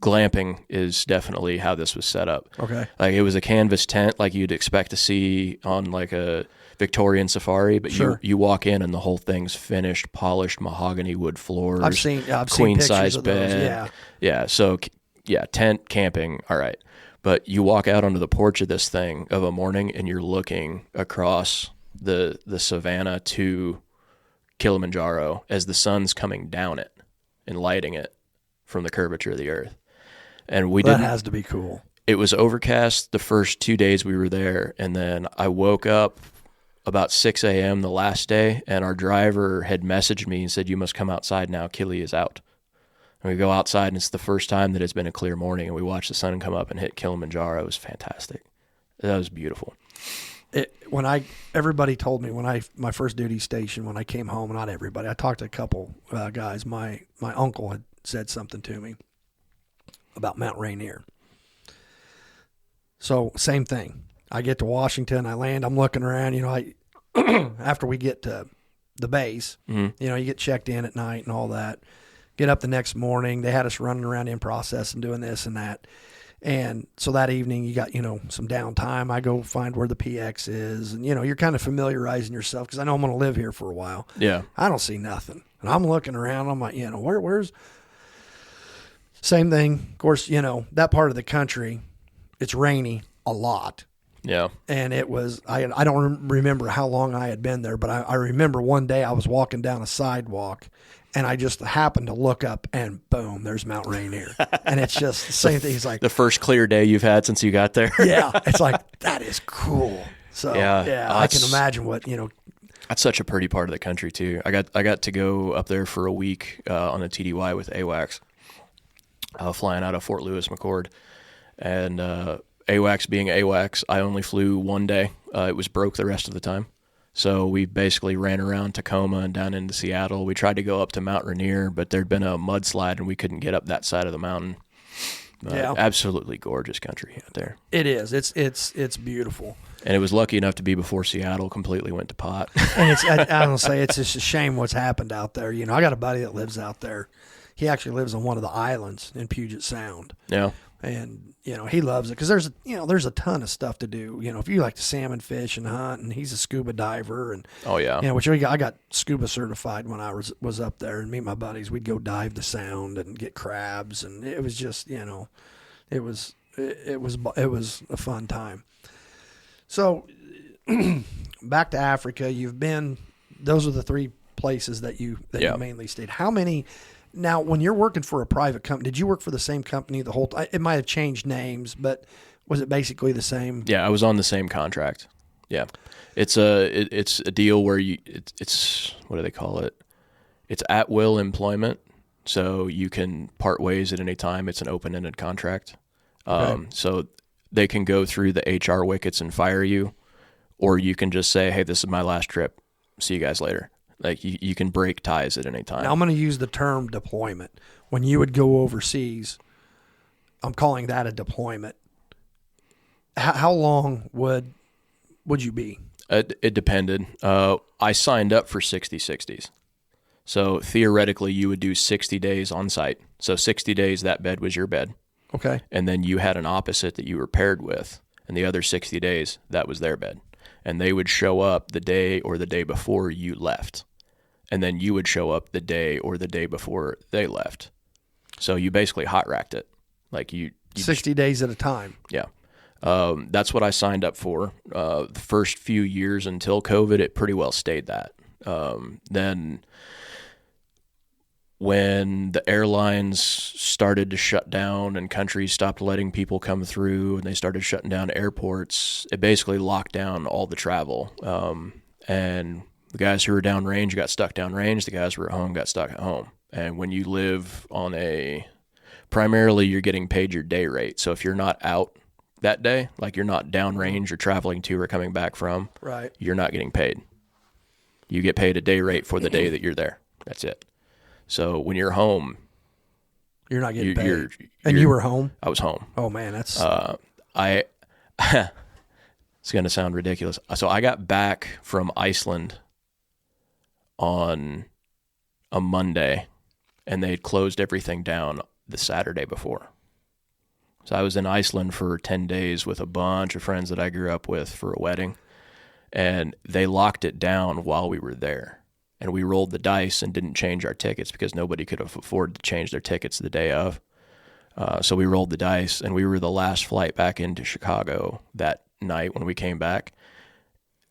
glamping is definitely how this was set up. Okay. Like it was a canvas tent like you'd expect to see on like a Victorian safari, but Sure. you walk in and the whole thing's finished, polished mahogany wood floors. I've seen queen pictures size of those. bed. Yeah. Yeah. So yeah, tent camping. All right. But you walk out onto the porch of this thing of a morning and you're looking across the savannah to Kilimanjaro as the sun's coming down it and lighting it from the curvature of the earth. And That has to be cool. It was overcast the first 2 days we were there, and then I woke up about 6 a.m. the last day, and our driver had messaged me and said, "You must come outside now, Kili is out." And we go outside, and it's the first time that it's been a clear morning, and we watch the sun come up and hit Kilimanjaro. It was fantastic. That was beautiful. Everybody told me my first duty station, when I came home, not everybody, I talked to a couple guys. My uncle had said something to me about Mount Rainier. So same thing. I get to Washington, I land, I'm looking around, after we get to the base, you get checked in at night and all that. Get up the next morning. They had us running around in process and doing this and that. And so that evening you got, some downtime. I go find where the PX is, and, you're kind of familiarizing yourself because I know I'm going to live here for a while. Yeah. I don't see nothing. And I'm looking around. I'm like, where's same thing. Of course, that part of the country, it's rainy a lot. Yeah. And it was, I don't remember how long I had been there, but I remember one day I was walking down a sidewalk and I just happened to look up and boom, there's Mount Rainier. And it's just the same thing. He's like, the first clear day you've had since you got there. Yeah. It's like, that is cool. So yeah, I can imagine what, That's such a pretty part of the country too. I got to go up there for a week on a TDY with AWACS, flying out of Fort Lewis McChord. And AWACS being AWACS, I only flew one day. It was broke the rest of the time. So we basically ran around Tacoma and down into Seattle. We tried to go up to Mount Rainier, but there'd been a mudslide and we couldn't get up that side of the mountain. Absolutely gorgeous country out there. It is. It's beautiful. And it was lucky enough to be before Seattle completely went to pot. And I don't say it's just a shame what's happened out there. I got a buddy that lives out there. He actually lives on one of the islands in Puget Sound. Yeah. And, he loves it because there's a ton of stuff to do. If you like to salmon fish and hunt, and he's a scuba diver. And, oh, yeah. Which I got scuba certified when I was up there, and me and my buddies, we'd go dive the sound and get crabs. And it was just, it was a fun time. So back to Africa, those are the three places that you mainly stayed. How many? Now, when you're working for a private company, did you work for the same company the whole time? It might have changed names, but was it basically the same? Yeah, I was on the same contract. Yeah. It's a deal where it's what do they call it? It's at will employment, so you can part ways at any time. It's an open-ended contract. Okay. So they can go through the HR wickets and fire you, or you can just say, "Hey, this is my last trip. See you guys later." Like you can break ties at any time. Now, I'm going to use the term deployment. When you would go overseas, I'm calling that a deployment. How long would you be? It depended. I signed up for 60/60s. So theoretically, you would do 60 days on site. So 60 days, that bed was your bed. Okay. And then you had an opposite that you were paired with. And the other 60 days, that was their bed. And they would show up the day or the day before you left. And then you would show up the day or the day before they left. So you basically hot racked it. Like you 60 days at a time. Yeah. That's what I signed up for. The first few years until COVID, it pretty well stayed that. Then when the airlines started to shut down and countries stopped letting people come through and they started shutting down airports, it basically locked down all the travel. And the guys who were downrange got stuck downrange. The guys who were at home got stuck at home. And when you live on primarily you're getting paid your day rate. So if you're not out that day, like you're not downrange or traveling to or coming back from, right, you're not getting paid. You get paid a day rate for the day that you're there. That's it. So when you're home, you're not getting paid. And you were home? I was home. Oh man, that's it's going to sound ridiculous. So I got back from Iceland on a Monday, and they had closed everything down the Saturday before. So I was in Iceland for 10 days with a bunch of friends that I grew up with for a wedding, and they locked it down while we were there. And we rolled the dice and didn't change our tickets because nobody could afford to change their tickets the day of. So we rolled the dice, and we were the last flight back into Chicago that night when we came back.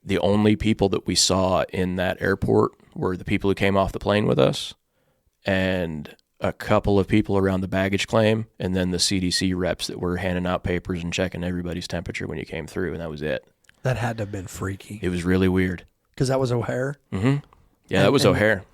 The only people that we saw in that airport were the people who came off the plane with us and a couple of people around the baggage claim, and then the CDC reps that were handing out papers and checking everybody's temperature when you came through, and that was it. That had to have been freaky. It was really weird. Because that was O'Hare? Mm-hmm. Yeah, that was O'Hare.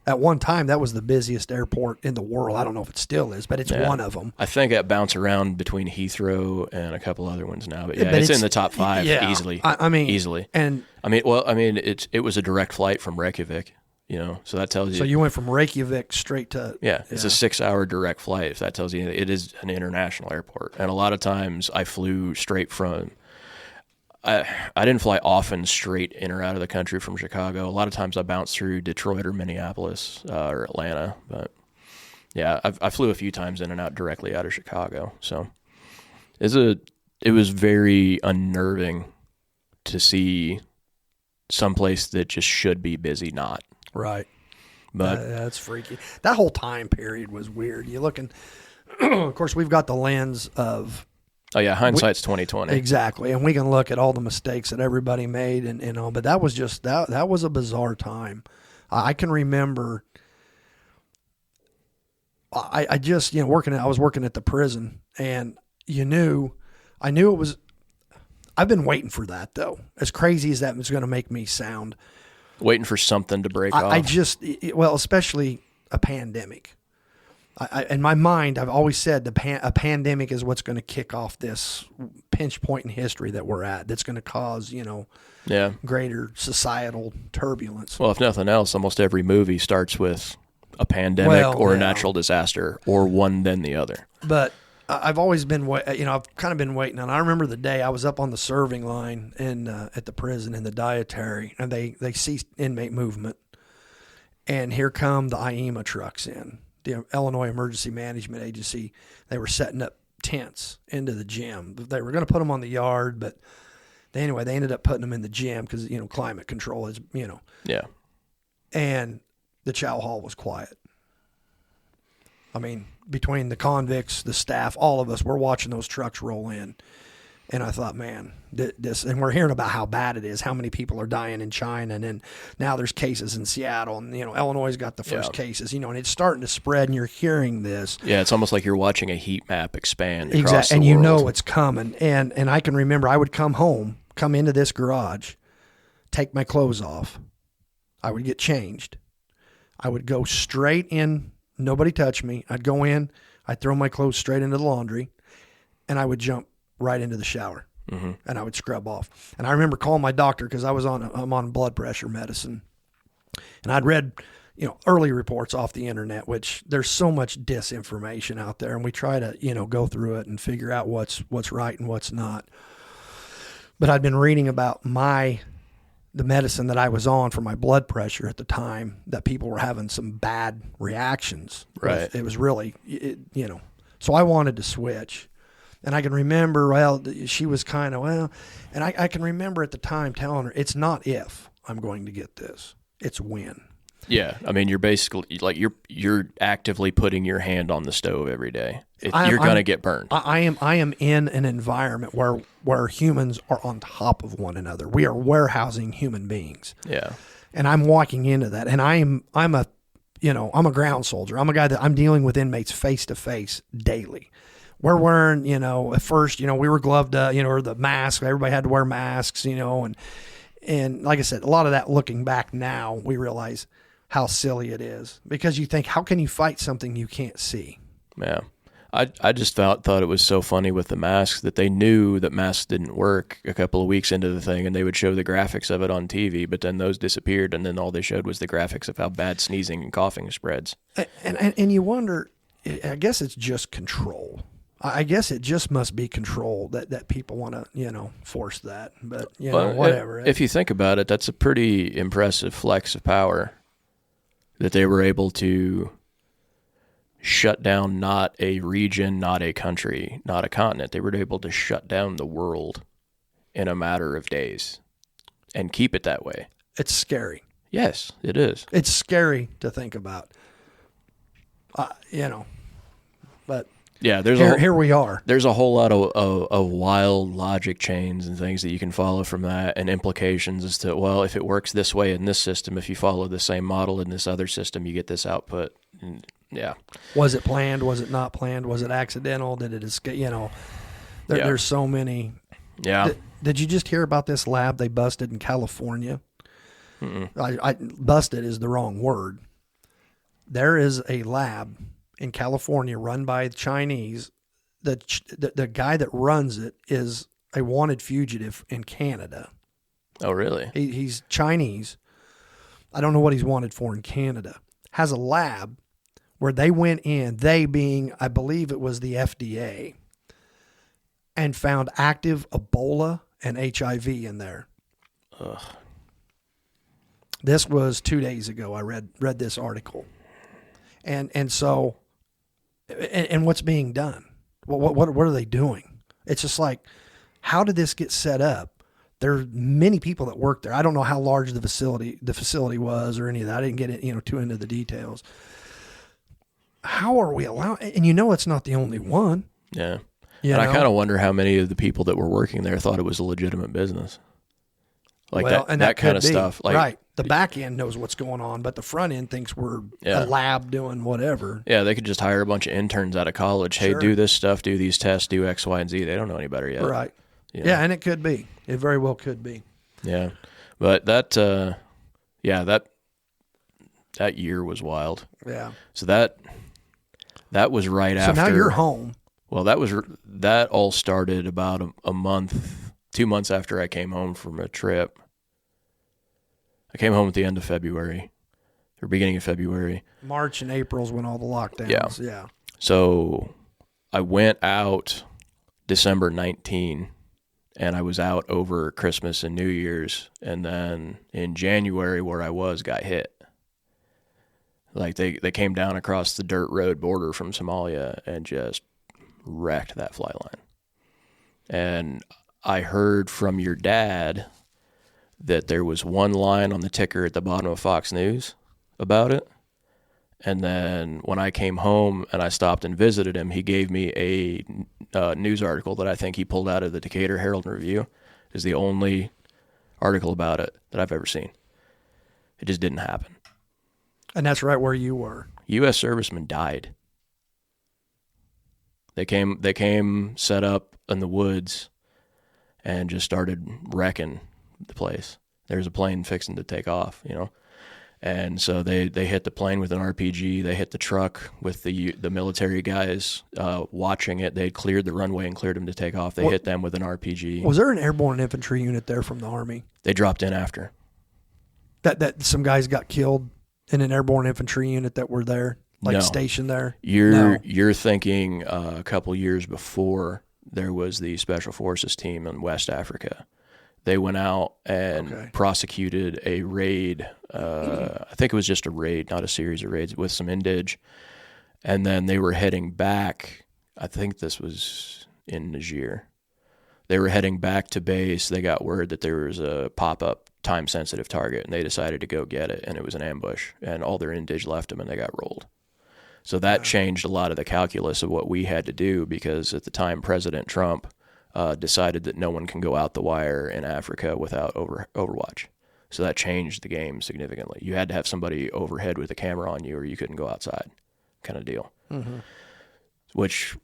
At one time, that was the busiest airport in the world. I don't know if it still is, but it's one of them. I think it bounced around between Heathrow and a couple other ones now. But yeah, it's in the top 5 easily. I mean, easily. And it was a direct flight from Reykjavik, so that tells you. So you went from Reykjavik straight to... Yeah, it's a 6-hour direct flight, if that tells you anything. It is an international airport. And a lot of times I flew straight from... I didn't fly often straight in or out of the country from Chicago. A lot of times I bounced through Detroit or Minneapolis or Atlanta. But yeah, I flew a few times in and out directly out of Chicago. So it was very unnerving to see someplace that just should be busy not. Right. But that's freaky. That whole time period was weird. You're looking, of course, we've got the lens of... Oh yeah, hindsight's 20/20. Exactly, and we can look at all the mistakes that everybody made, and all. But that was just that was a bizarre time. I can remember. I just I was working at the prison, and I knew it was. I've been waiting for that though. As crazy as that was going to make me sound, waiting for something to break off. I just especially a pandemic. In my mind, I've always said a pandemic is what's going to kick off this pinch point in history that we're at. That's going to cause, greater societal turbulence. Well, if nothing else, almost every movie starts with a pandemic or a natural disaster, or one then the other. But I've always been, I've kind of been waiting on. I remember the day I was up on the serving line at the prison in the dietary, and they ceased inmate movement, and here come the IEMA trucks in. The Illinois Emergency Management Agency. They were setting up tents into the gym. They were going to put them on the yard, but they ended up putting them in the gym because, climate control is, Yeah. And the chow hall was quiet. I mean, between the convicts, the staff, all of us, we're watching those trucks roll in. And I thought, man, and we're hearing about how bad it is, how many people are dying in China, and then now there's cases in Seattle, and Illinois got the first cases, and it's starting to spread, and you're hearing this. Yeah, it's almost like you're watching a heat map expand across the and world. It's coming. And I can remember I would come into this garage, take my clothes off, I would get changed, I would go straight in, nobody touch me. I'd go in, I'd throw my clothes straight into the laundry, and I would jump right into the shower, and I would scrub off. And I remember calling my doctor because I'm on blood pressure medicine, and I'd read, early reports off the internet, which there's so much disinformation out there, and we try to, go through it and figure out what's right and what's not. But I'd been reading about the medicine that I was on for my blood pressure at the time, that people were having some bad reactions. Right. It was really, so I wanted to switch. And I can remember, she was kind of, and I can remember at the time telling her, it's not if I'm going to get this, it's when. Yeah, I mean, you're basically, like, you're actively putting your hand on the stove every day. You're going to get burned. I am in an environment where humans are on top of one another. We are warehousing human beings. Yeah. And I'm walking into that, and I'm a ground soldier. I'm a guy that I'm dealing with inmates face to face daily. We're wearing, at first, we were gloved up, or the mask. Everybody had to wear masks, and like I said, a lot of that looking back now, we realize how silly it is, because you think, how can you fight something you can't see? Yeah. I just thought it was so funny with the masks that they knew that masks didn't work a couple of weeks into the thing, and they would show the graphics of it on TV, but then those disappeared, and then all they showed was the graphics of how bad sneezing and coughing spreads. And you wonder, I guess it's just control. I guess it just must be control that people want to, force that. But, whatever. If you think about it, that's a pretty impressive flex of power that they were able to shut down not a region, not a country, not a continent. They were able to shut down the world in a matter of days and keep it that way. It's scary. Yes, it is. It's scary to think about. But yeah, here we are. There's a whole lot of wild logic chains and things that you can follow from that, and implications as to, well, if it works this way in this system, if you follow the same model in this other system, you get this output. And yeah. Was it planned? Was it not planned? Was it accidental? Did it escape? There's so many. Yeah. Did you just hear about this lab they busted in California? Busted is the wrong word. There is a lab in California run by the Chinese. The guy that runs it is a wanted fugitive in Canada. Oh, really? He's Chinese. I don't know what he's wanted for in Canada. Has a lab where they went in, they being, I believe it was the FDA, and found active Ebola and HIV in there. Ugh. This was 2 days ago. I read this article. And so, and what's being done? What are they doing? It's just like, how did this get set up? There are many people that work there. I don't know how large the facility was or any of that. I didn't get it, too into the details. How are we allowed? And it's not the only one. Yeah. And I kind of wonder how many of the people that were working there thought it was a legitimate business. Like that kind of stuff. Like, right. The back end knows what's going on, but the front end thinks we're a lab doing whatever. Yeah, they could just hire a bunch of interns out of college. Hey, do this stuff, do these tests, do X, Y, and Z. They don't know any better yet. Right. Yeah, and it could be. It very well could be. Yeah. But that year was wild. Yeah. So that was right after. So now you're home. Well, that all started about a month, 2 months after I came home from a trip. I came home at the end of February, or beginning of February. March and April's when all the lockdowns. Yeah. So I went out December 19, and I was out over Christmas and New Year's, and then in January where I was got hit. Like they came down across the dirt road border from Somalia and just wrecked that flight line. And I heard from your dad that there was one line on the ticker at the bottom of Fox News about it. And then when I came home and I stopped and visited him, he gave me a news article that I think he pulled out of the Decatur Herald and Review. Is the only article about it that I've ever seen. It just didn't happen. And that's right where you were. US servicemen died. They came, set up in the woods, and just started wrecking the place. There's a plane fixing to take off, and so they hit the plane with an RPG. They hit the truck with the military guys watching it. They had cleared the runway and cleared them to take off. They hit them with an RPG. Was there an airborne infantry unit there from the Army? They dropped in after. That some guys got killed in an airborne infantry unit that were there, stationed there? You're thinking a couple years before there was the Special Forces team in West Africa. They went out and prosecuted a raid. I think it was just a raid, not a series of raids, with some indige. And then they were heading back. I think this was in Niger. They were heading back to base. They got word that there was a pop-up time-sensitive target, and they decided to go get it, and it was an ambush. And all their indige left them, and they got rolled. So that changed a lot of the calculus of what we had to do, because at the time, President Trump decided that no one can go out the wire in Africa without Overwatch. So that changed the game significantly. You had to have somebody overhead with a camera on you, or you couldn't go outside, kind of deal. Mm-hmm. Which,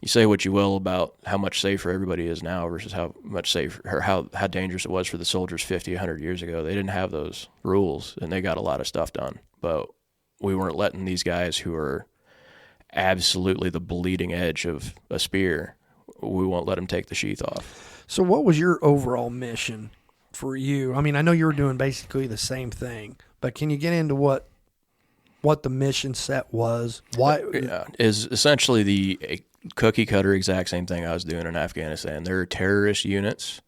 you say what you will about how much safer everybody is now versus how much safer, or how dangerous it was for the soldiers 50, 100 years ago. They didn't have those rules, and they got a lot of stuff done. But we weren't letting these guys who are absolutely the bleeding edge of a spear, we won't let them take the sheath off. So what was your overall mission for you? I mean, I know you were doing basically the same thing, but can you get into what the mission set was? Why? Yeah, is essentially the cookie cutter exact same thing I was doing in Afghanistan. There are terrorist units.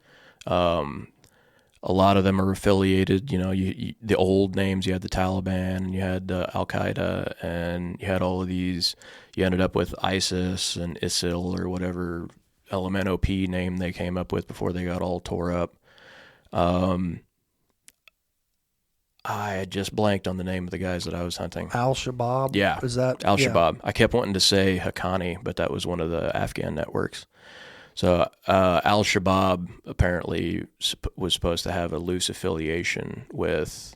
a lot of them are affiliated. You the old names. You had the Taliban, and you had Al Qaeda, and you had all of these. You ended up with ISIS and ISIL or whatever LMNOP name they came up with before they got all tore up. I just blanked on the name of the guys that I was hunting. Al-Shabaab? Yeah. Is that? Al-Shabaab. I kept wanting to say Haqqani, but that was one of the Afghan networks. So Al-Shabaab apparently was supposed to have a loose affiliation with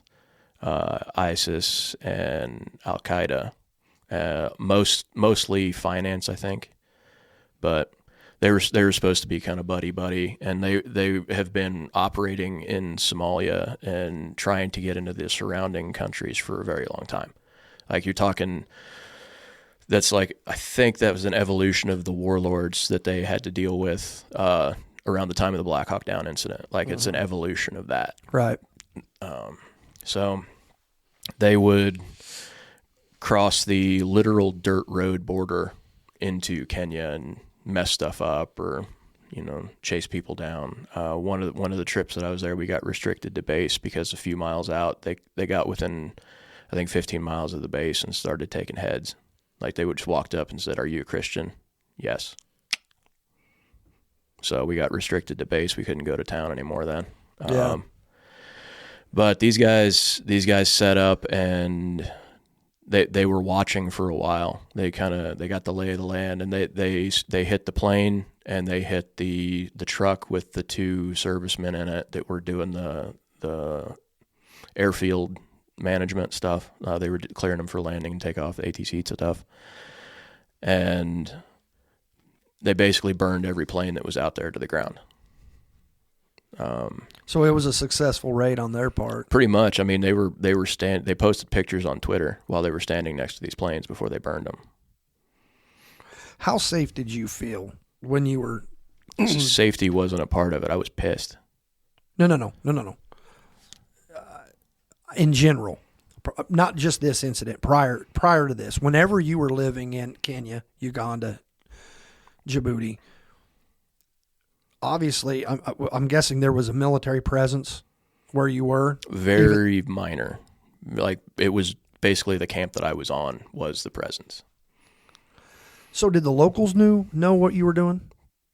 ISIS and Al-Qaeda. Mostly finance, I think. But they were supposed to be kind of buddy, and they have been operating in Somalia and trying to get into the surrounding countries for a very long time. Like you're talking, that's like, I think that was an evolution of the warlords that they had to deal with around the time of the Black Hawk Down incident. Like it's an evolution of that. Right. So they would cross the literal dirt road border into Kenya and mess stuff up or, chase people down. One of the trips that I was there, we got restricted to base because a few miles out, they got within, I think, 15 miles of the base and started taking heads. Like they would just walked up and said, "Are you a Christian?" "Yes." So we got restricted to base. We couldn't go to town anymore then. Yeah. But these guys set up and they were watching for a while. They got the lay of the land, and they hit the plane and they hit the truck with the two servicemen in it that were doing the airfield management stuff. They were clearing them for landing and takeoff, the ATC stuff, and they basically burned every plane that was out there to the ground. So it was a successful raid on their part. Pretty much. I mean, they posted pictures on Twitter while they were standing next to these planes before they burned them. How safe did you feel when you were? Safety wasn't a part of it. I was pissed. No. In general, not just this incident. Prior to this, whenever you were living in Kenya, Uganda, Djibouti. Obviously, I'm guessing there was a military presence where you were? Very minor. Like, it was basically the camp that I was on was the presence. So did the locals know what you were doing?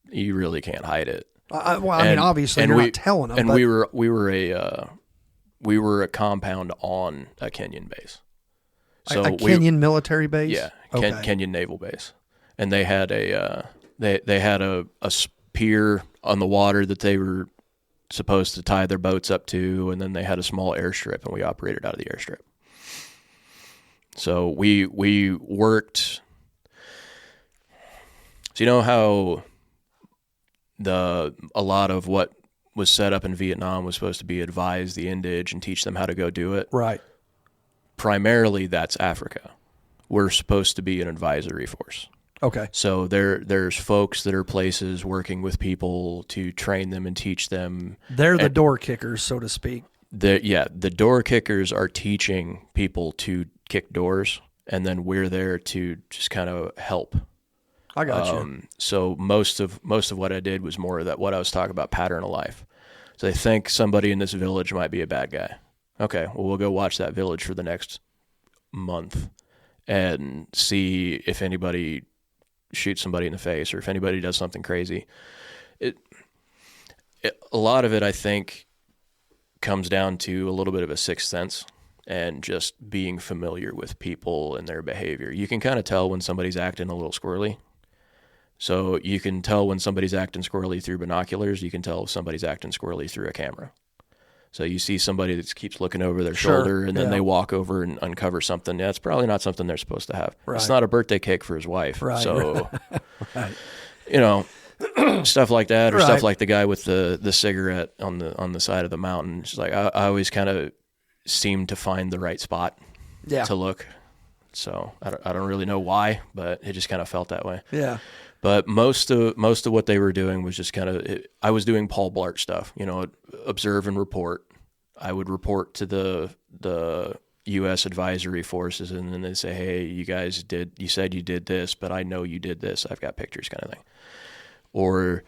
You really can't hide it. I mean, obviously, you're not telling them. And but we were a compound on a Kenyan base. So a Kenyan military base? Yeah, okay. Kenyan naval base. And they had they had a pier on the water that they were supposed to tie their boats up to, and then they had a small airstrip, and we operated out of the airstrip. So we worked. So you know how a lot of what was set up in Vietnam was supposed to be advise the Indige and teach them how to go do it? Right. Primarily, that's Africa. We're supposed to be an advisory force. Okay. So there's folks that are places working with people to train them and teach them. They're the door kickers, so to speak. The door kickers are teaching people to kick doors, and then we're there to just kind of help. I got you. So most of what I did was more of that, what I was talking about, pattern of life. So they think somebody in this village might be a bad guy. Okay, well, we'll go watch that village for the next month and see if anybody shoots somebody in the face or if anybody does something crazy. A lot of it, I think, comes down to a little bit of a sixth sense and just being familiar with people and their behavior. You can kind of tell when somebody's acting a little squirrely. So you can tell when somebody's acting squirrely through binoculars. You can tell if somebody's acting squirrely through a camera. So you see somebody that keeps looking over their shoulder, and then they walk over and uncover something. Yeah, it's probably not something they're supposed to have. Right. It's not a birthday cake for his wife. Right. So, right. Stuff like that, or stuff like the guy with the cigarette on the side of the mountain. It's like I always kind of seem to find the right spot to look. So I don't really know why, but it just kind of felt that way. Yeah. But most of what they were doing was just kind of, I was doing Paul Blart stuff, observe and report. I would report to the US advisory forces, and then they say, hey, you said you did this, but I know you did this. I've got pictures, kind of thing. Or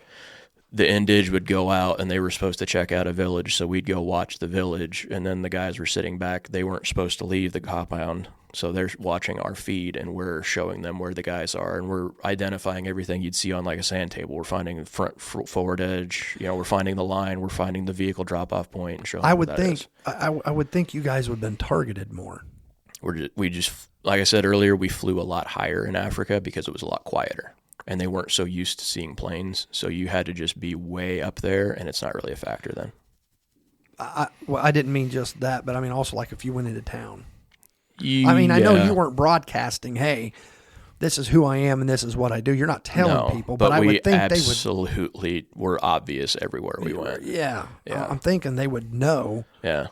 the indig would go out and they were supposed to check out a village, so we'd go watch the village, and then the guys were sitting back. They weren't supposed to leave the compound, so they're watching our feed, and we're showing them where the guys are, and we're identifying everything you'd see on like a sand table. We're finding the front forward edge, we're finding the line, we're finding the vehicle drop-off point, and showing I them would where that think is. I would think you guys would have been targeted more. We just, like I said earlier, we flew a lot higher in Africa because it was a lot quieter. And they weren't so used to seeing planes, so you had to just be way up there, and it's not really a factor then. I didn't mean just that, but I mean also like if you went into town. I I know you weren't broadcasting, hey, this is who I am and this is what I do. You're not telling people, but I would think they would. Absolutely were obvious everywhere we went. Yeah. I'm thinking they would know. Yeah.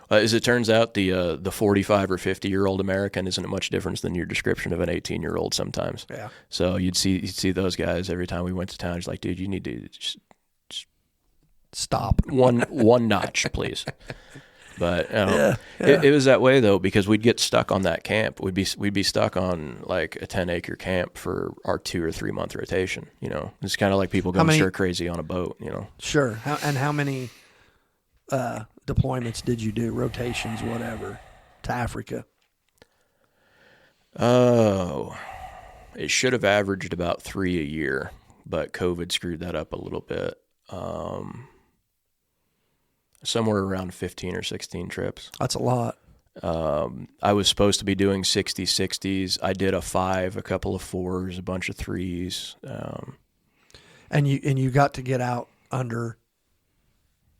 As it turns out, the 45 or 50-year-old American isn't much different than your description of an 18-year-old sometimes. Yeah. So you'd see those guys every time we went to town. It's like, dude, you need to just stop one notch, please. But it was that way though, because we'd get stuck on that camp. We'd be stuck on like a 10-acre camp for our 2 or 3 month rotation. It's kind of like people going stir crazy on a boat. Sure. How many deployments did you do? Rotations, whatever, to Africa? Oh, it should have averaged about 3 a year, but COVID screwed that up a little bit. Somewhere around 15 or 16 trips. That's a lot. I was supposed to be doing 60-60s. I did a 5, a couple of 4s, a bunch of 3s. And you got to get out under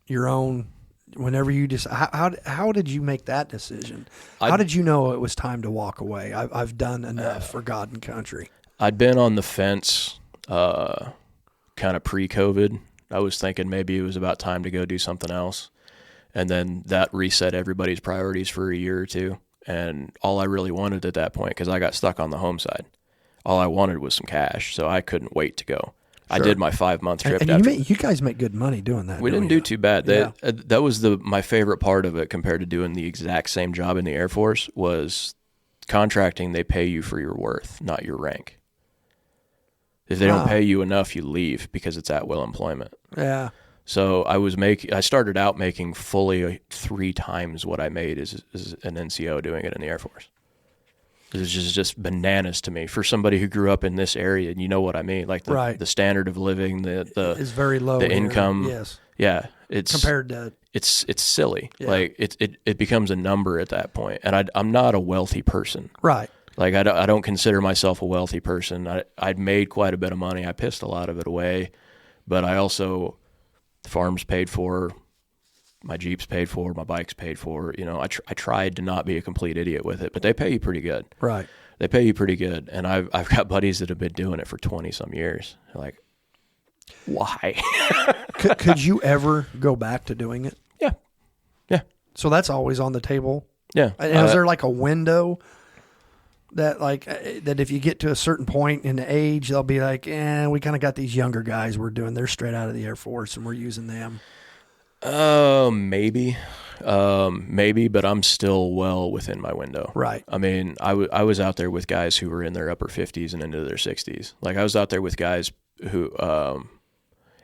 your own. Whenever you just how did you make that decision? How did you know it was time to walk away? I've done enough for God and country. I'd been on the fence, kind of pre-COVID. I was thinking maybe it was about time to go do something else, and then that reset everybody's priorities for a year or two. And all I really wanted at that point, because I got stuck on the home side, all I wanted was some cash, so I couldn't wait to go. Sure. I did my 5-month trip. And you guys make good money doing that. We didn't do too bad. That was my favorite part of it compared to doing the exact same job in the Air Force was contracting. They pay you for your worth, not your rank. If they don't pay you enough, you leave because it's at will employment. Yeah. So I started out making fully 3 times what I made as an NCO doing it in the Air Force. It was just bananas to me for somebody who grew up in this area, and you know what I mean, like the standard of living, the is very low. The here. income, yes, yeah, it's compared to it's silly. Yeah. Like it becomes a number at that point, and I'm not a wealthy person, right? Like I don't consider myself a wealthy person. I'd made quite a bit of money. I pissed a lot of it away, but I also the farm's paid for. My Jeep's paid for, my bike's paid for. I tried to not be a complete idiot with it, but they pay you pretty good. Right. They pay you pretty good. And I've got buddies that have been doing it for 20-some years. They're like, why? Could you ever go back to doing it? Yeah. Yeah. So that's always on the table? Yeah. And is there like a window that that if you get to a certain point in the age, they'll be like, we kind of got these younger guys they're straight out of the Air Force and we're using them? Maybe, but I'm still well within my window. Right. I mean, I was out there with guys who were in their upper 50s and into their 60s. Like I was out there with guys who,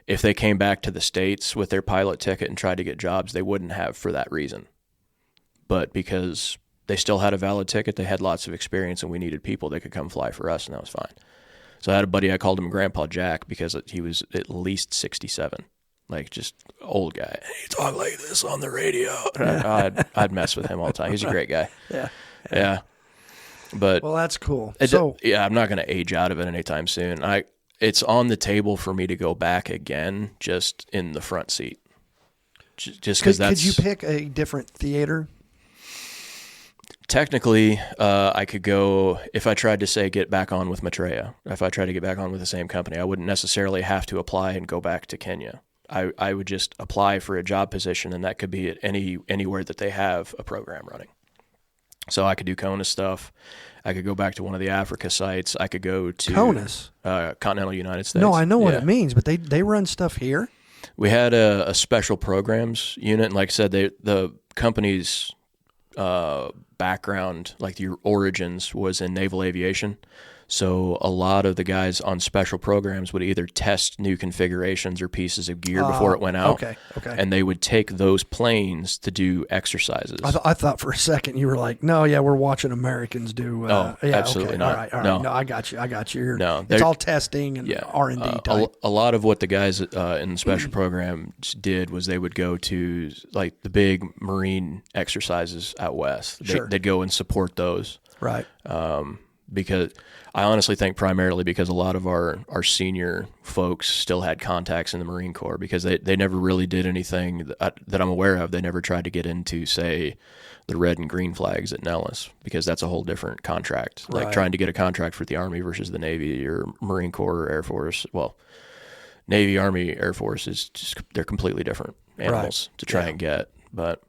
if they came back to the States with their pilot ticket and tried to get jobs, they wouldn't have for that reason. But because they still had a valid ticket, they had lots of experience, and we needed people that could come fly for us, and that was fine. So I had a buddy, I called him Grandpa Jack because he was at least 67. Like just old guy. He talk like this on the radio. I'd mess with him all the time. He's a great guy. Yeah. But well, that's cool. I'm not going to age out of it anytime soon. It's on the table for me to go back again, just in the front seat. Just because that's. Could you pick a different theater? Technically, I could go, if I tried to say get back on with Maitreya, if I tried to get back on with the same company, I wouldn't necessarily have to apply and go back to Kenya. I would just apply for a job position, and that could be at anywhere that they have a program running. So I could do CONUS stuff. I could go back to one of the Africa sites. I could go to CONUS, Continental United States. No, I know what it means, but they run stuff here. We had a special programs unit, and like I said, the company's background, like your origins, was in naval aviation. So a lot of the guys on special programs would either test new configurations or pieces of gear before it went out. Okay. And they would take those planes to do exercises. I thought for a second you were like, no, yeah, we're watching Americans do. Absolutely okay. not. All right. No. No, I got you. No, it's all testing and R&D type. A lot of what the guys in the special programs did was they would go to like the big Marine exercises out west. They'd go and support those. Right. Because I honestly think primarily because a lot of our senior folks still had contacts in the Marine Corps because they never really did anything that I'm aware of. They never tried to get into, say, the red and green flags at Nellis because that's a whole different contract. Like trying to get a contract for the Army versus the Navy or Marine Corps or Air Force. Well, Navy, Army, Air Force is just, they're completely different animals to try and get. But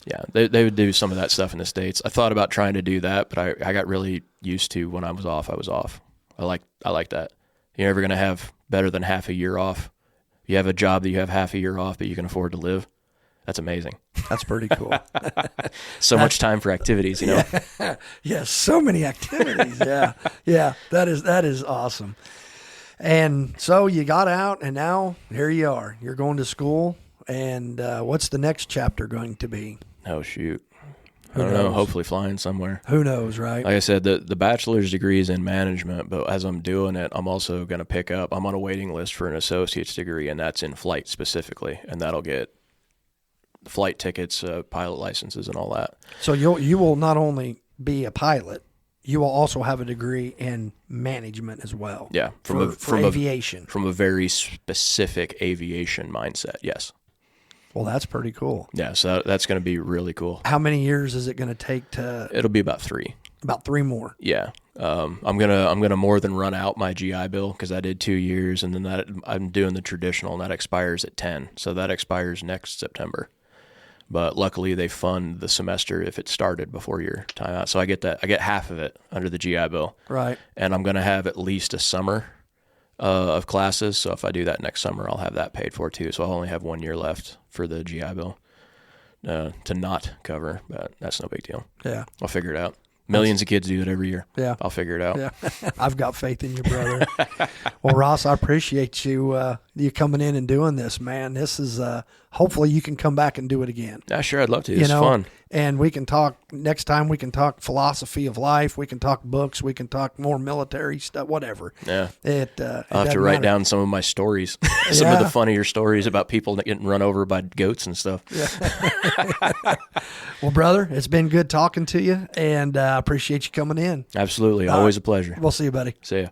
yeah, they would do some of that stuff in the States. I thought about trying to do that, but I got really used to when I was off. I like that. You're never going to have better than half a year off. You have a job that you have half a year off, but you can afford to live. That's amazing. That's pretty cool. Much time for activities, you know? Yeah, so many activities. Yeah, that is awesome. And so you got out, and now here you are. You're going to school, and what's the next chapter going to be? Oh, shoot. I don't know. Hopefully flying somewhere. Who knows, right? Like I said, the bachelor's degree is in management, but as I'm doing it, I'm also going to pick up, I'm on a waiting list for an associate's degree, and that's in flight specifically, and that'll get flight tickets, pilot licenses, and all that. So you will not only be a pilot, you will also have a degree in management as well. Yeah, from aviation. From a very specific aviation mindset, yes. Well, that's pretty cool. Yeah, so that's going to be really cool. How many years is it going to take to? It'll be about 3. About 3 more. Yeah, I'm gonna more than run out my GI Bill because I did 2 years, and then I'm doing the traditional, and that expires at 10. So that expires next September. But luckily, they fund the semester if it started before your time out. So I get half of it under the GI Bill. Right. And I'm going to have at least a summer of classes. So if I do that next summer, I'll have that paid for too. So I'll only have 1 year left for the GI Bill to not cover. But that's no big deal. Yeah. I'll figure it out. Millions of kids do it every year. Yeah. I'll figure it out. Yeah. I've got faith in you, brother. Well, Ross, I appreciate you coming in and doing this, man. This is hopefully you can come back and do it again. Yeah, sure. I'd love to. It's fun. And we can talk next time. We can talk philosophy of life. We can talk books. We can talk more military stuff, whatever. Yeah. I'll have to write down some of my stories, some of the funnier stories about people getting run over by goats and stuff. Yeah. Well, brother, it's been good talking to you, and I appreciate you coming in. Absolutely. Always a pleasure. We'll see you, buddy. See ya.